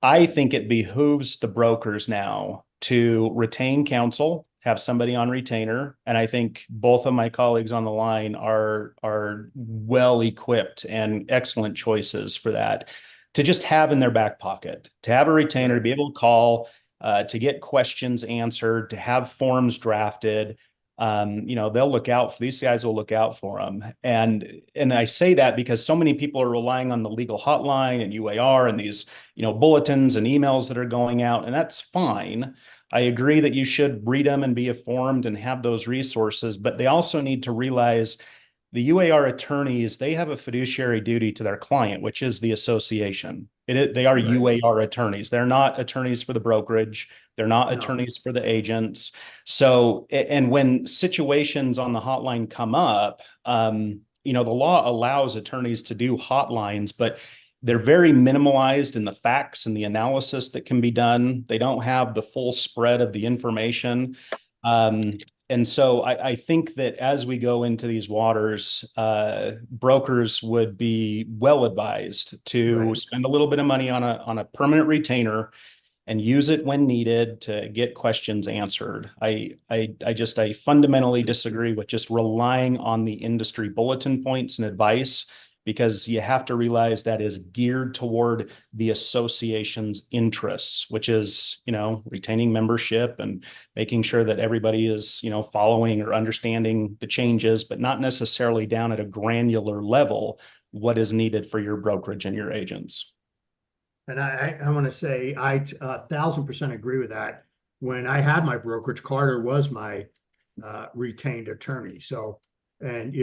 I think it behooves the brokers now to retain counsel, have somebody on retainer, and I think both of my colleagues on the line are well equipped and excellent choices for that. To just have in their back pocket, to have a retainer, to be able to call, to get questions answered, to have forms drafted. They'll look out for these guys will look out for them. And I say that because so many people are relying on the legal hotline and UAR and these, bulletins and emails that are going out, and that's fine. I agree that you should read them and be informed and have those resources, but they also need to realize the UAR attorneys, they have a fiduciary duty to their client, which is the association. They are Right. UAR attorneys. They're not attorneys for the brokerage. They're not No. attorneys for the agents. So, and when situations on the hotline come up, the law allows attorneys to do hotlines, but they're very minimalized in the facts and the analysis that can be done. They don't have the full spread of the information. And so I think that as we go into these waters, brokers would be well advised to spend a little bit of money on a permanent retainer and use it when needed to get questions answered. I fundamentally disagree with just relying on the industry bulletin points and advice, because you have to realize that is geared toward the association's interests, which is, retaining membership and making sure that everybody is, following or understanding the changes, but not necessarily down at a granular level what is needed for your brokerage and your agents. And I want to say I 1,000% agree with that. When I had my brokerage, Carter was my retained attorney. So, and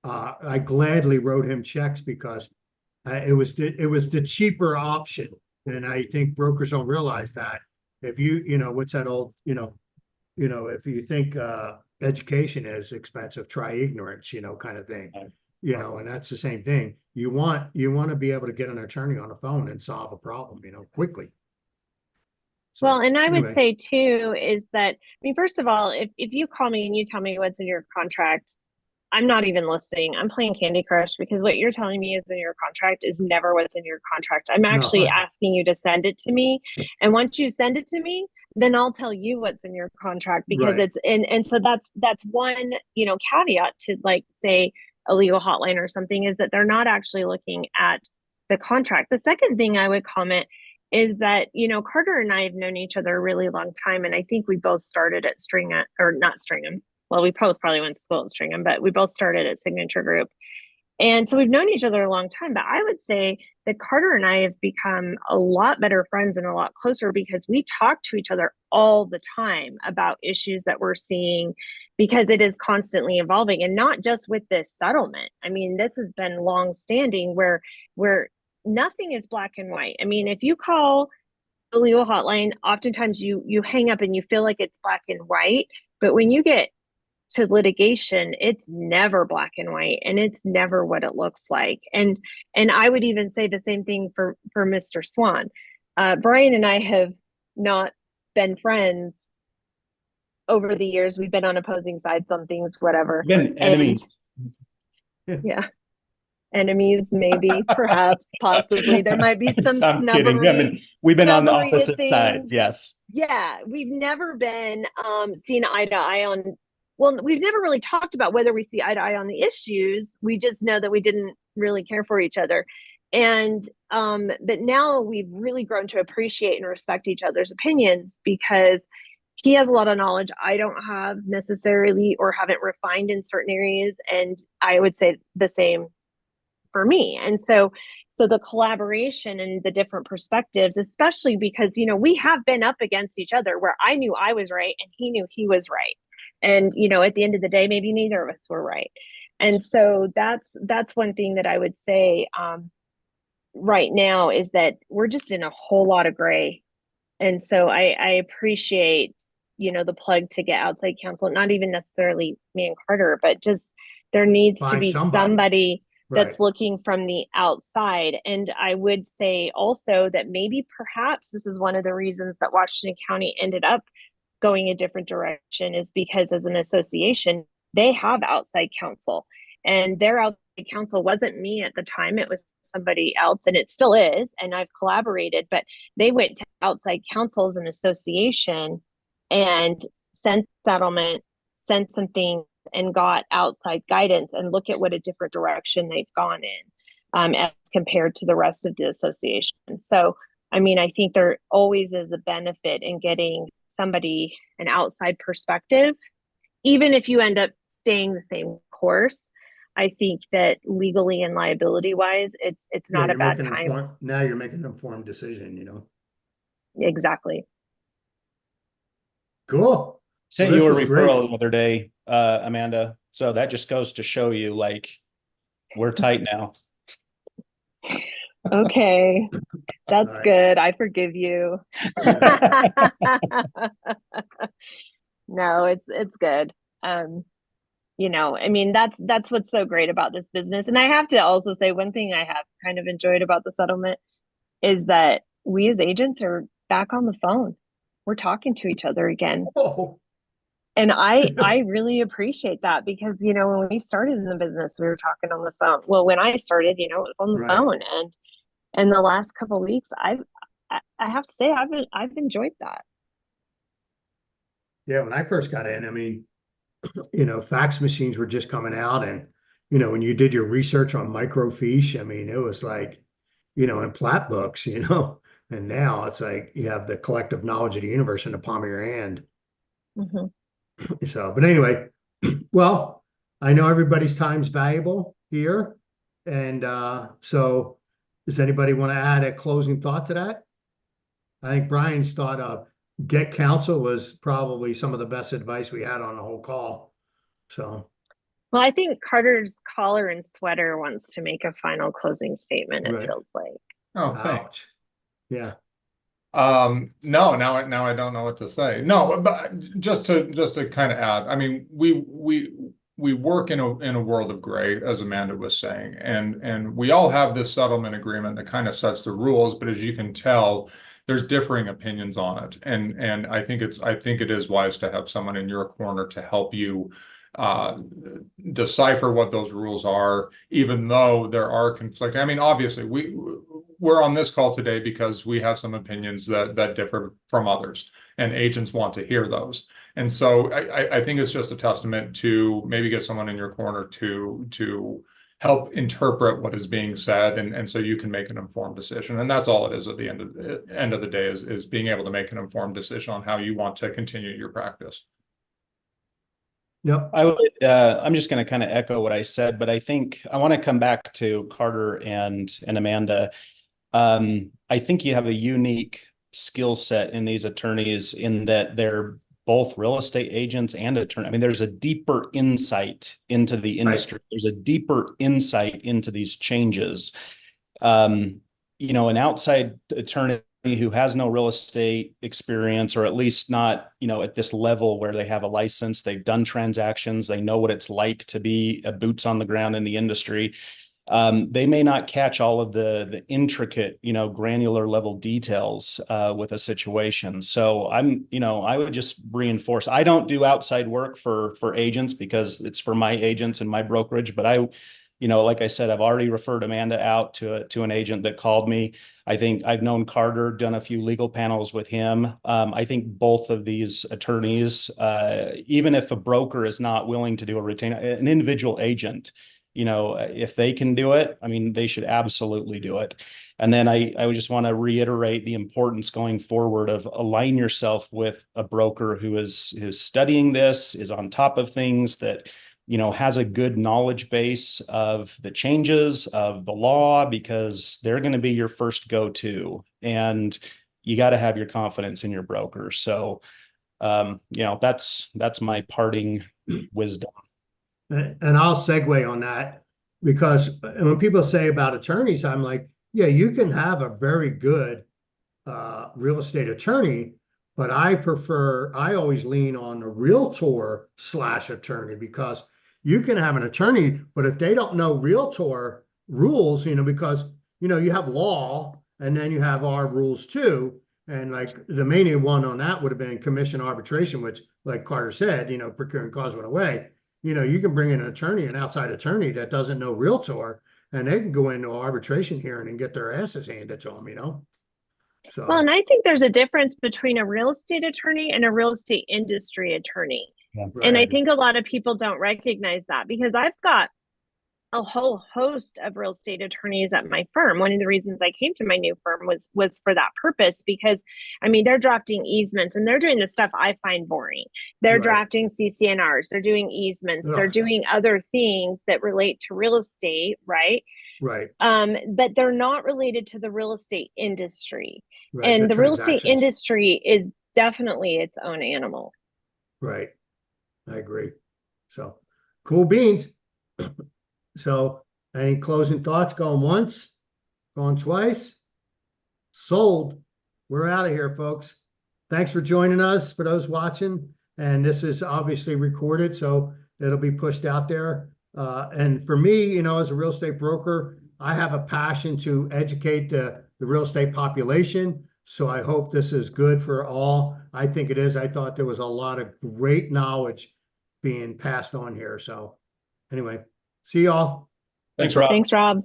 I gladly wrote him checks because it was the cheaper option. And I think brokers don't realize that. If what's that old, if you think education is expensive, try ignorance, kind of thing. And that's the same thing. You want to be able to get an attorney on the phone and solve a problem, quickly. So, Well, and I would anyway. say too, is that, first of all, if you call me and you tell me what's in your contract, I'm not even listening. I'm playing Candy Crush, because what you're telling me is in your contract is never what's in your contract. I'm actually No. asking you to send it to me. And once you send it to me, then I'll tell you what's in your contract, because Right. it's and so that's one, caveat to, like, say a legal hotline or something, is that they're not actually looking at the contract. The second thing I would comment is that, Carter and I have known each other a really long time. And I think we both started at not Stringham. Well, we both probably went to school at Stringham, but we both started at Signature Group. And so we've known each other a long time. But I would say that Carter and I have become a lot better friends and a lot closer, because we talk to each other all the time about issues that we're seeing, because it is constantly evolving, and not just with this settlement. This has been long standing where nothing is black and white. If you call the legal hotline, oftentimes you hang up and you feel like it's black and white. But when you get to litigation, it's never black and white, and it's never what it looks like. And I would even say the same thing for Mr. Swan. Brian and I have not been friends over the years. We've been on opposing sides on things, whatever. Been enemies. Yeah. Enemies, maybe, perhaps, possibly. There might be some I'm kidding. snubbery. We've been on the snubbery opposite things. sides. Yes. Yeah, we've never been seen eye to eye on. Well, we've never really talked about whether we see eye to eye on the issues. We just know that we didn't really care for each other. And but now we've really grown to appreciate and respect each other's opinions, because he has a lot of knowledge I don't have necessarily, or haven't refined in certain areas. And I would say the same for me. And so the collaboration and the different perspectives, especially because, we have been up against each other, where I knew I was right and he knew he was right. And, at the end of the day, maybe neither of us were right. And so that's one thing that I would say right now, is that we're just in a whole lot of gray. And so I appreciate, the plug to get outside counsel, not even necessarily me and Carter, but just there needs to be somebody that's looking from the outside. And I would say also that maybe perhaps this is one of the reasons that Washington County ended up going a different direction, is because as an association, they have outside counsel, and their outside counsel wasn't me at the time, it was somebody else, and it still is, and I've collaborated, but they went to outside counsel as an association and sent settlement, sent some things, and got outside guidance, and look at what a different direction they've gone in, as compared to the rest of the association. So I mean, I think there always is a benefit in getting somebody, an outside perspective, even if you end up staying the same course. I think that legally and liability wise, it's not a bad time. Now you're making an informed decision, you know. Exactly. Cool. Sent Well, you a this was great. referral the other day, Amanda. So that just goes to show you, like, we're tight now. Okay, that's All right. good. I forgive you. No, it's good. You know, I mean, that's what's so great about this business. And I have to also say, one thing I have kind of enjoyed about the settlement is that we as agents are back on the phone. We're talking to each other again. Oh, And I really appreciate that, because, you know, when we started in the business, we were talking on the phone. Well, when I started, you know, it was on the Right. phone, and the last couple of weeks, I have to say I've enjoyed that. yeah, when I first got in, I mean, you know, fax machines were just coming out, and, you know, when you did your research on microfiche, I mean, it was like, you know, in plat books, you know, and now it's like you have the collective knowledge of the universe in the palm of your hand. Mhm. So, but anyway, well, I know everybody's time's valuable here. And so does anybody want to add a closing thought to that? I think Brian's thought of get counsel was probably some of the best advice we had on the whole call. So, Well, I think Carter's collar and sweater wants to make a final closing statement, it right. feels like. Oh, thanks. Ouch. Yeah. No, now I don't know what to say. No, but just to kind of add, I mean, we work in a world of gray, as Amanda was saying, and we all have this settlement agreement that kind of sets the rules, but as you can tell, there's differing opinions on it. And I think it is wise to have someone in your corner to help you decipher what those rules are, even though there are conflicting. I mean, obviously, we're on this call today because we have some opinions that differ from others, and agents want to hear those. And so I think it's just a testament to maybe get someone in your corner to help interpret what is being said, and so you can make an informed decision. And that's all it is at the end of the day, is being able to make an informed decision on how you want to continue your practice. Yep. I'm just going to kind of echo what I said, but I think I want to come back to Carter and Amanda. I think you have a unique skill set in these attorneys, in that they're both real estate agents and attorney. I mean, there's a deeper insight into the industry. Right. There's a deeper insight into these changes. You know, an outside attorney who has no real estate experience, or at least not, you know, at this level where they have a license, they've done transactions, they know what it's like to be a boots on the ground in the industry. They may not catch all of the intricate, you know, granular level details with a situation. So I would just reinforce, I don't do outside work for agents because it's for my agents and my brokerage, but you know, like I said, I've already referred Amanda out to an agent that called me. I think I've known Carter, done a few legal panels with him. I think both of these attorneys, even if a broker is not willing to do a retainer, an individual agent, you know, if they can do it, I mean, they should absolutely do it. And then I would just want to reiterate the importance going forward of align yourself with a broker who is studying this, is on top of things, that, you know, has a good knowledge base of the changes of the law, because they're going to be your first go-to, and you got to have your confidence in your broker. So, you know, that's my parting wisdom. And I'll segue on that, because when people say about attorneys, I'm like, yeah, you can have a very good real estate attorney, but I always lean on a realtor / attorney, because you can have an attorney, but if they don't know realtor rules, because, you have law and then you have our rules too. And like the main one on that would have been commission arbitration, which like Carter said, procuring cause went away. You can bring in an attorney, an outside attorney that doesn't know realtor, and they can go into an arbitration hearing and get their asses handed to them, So, Well, and I think there's a difference between a real estate attorney and a real estate industry attorney. Yeah. And I right, think a lot of people don't recognize that, because I've got a whole host of real estate attorneys at my firm. One of the reasons I came to my new firm was for that purpose, because I mean, they're drafting easements and they're doing the stuff I find boring. They're Right. drafting CCNRs, they're doing easements, they're Ugh. doing other things that relate to real estate, right? right, But they're not related to the real estate industry. right. And the real estate transactions. industry is definitely its own animal. Right. I agree. So cool beans. So any closing thoughts? Going once, going twice? Sold. We're out of here, folks. Thanks for joining us, for those watching. And this is obviously recorded, so it'll be pushed out there. And for me, as a real estate broker, I have a passion to educate the real estate population. So I hope this is good for all. I think it is. I thought there was a lot of great knowledge being passed on here. So anyway, see y'all. Thanks, Rob. Thanks, Rob.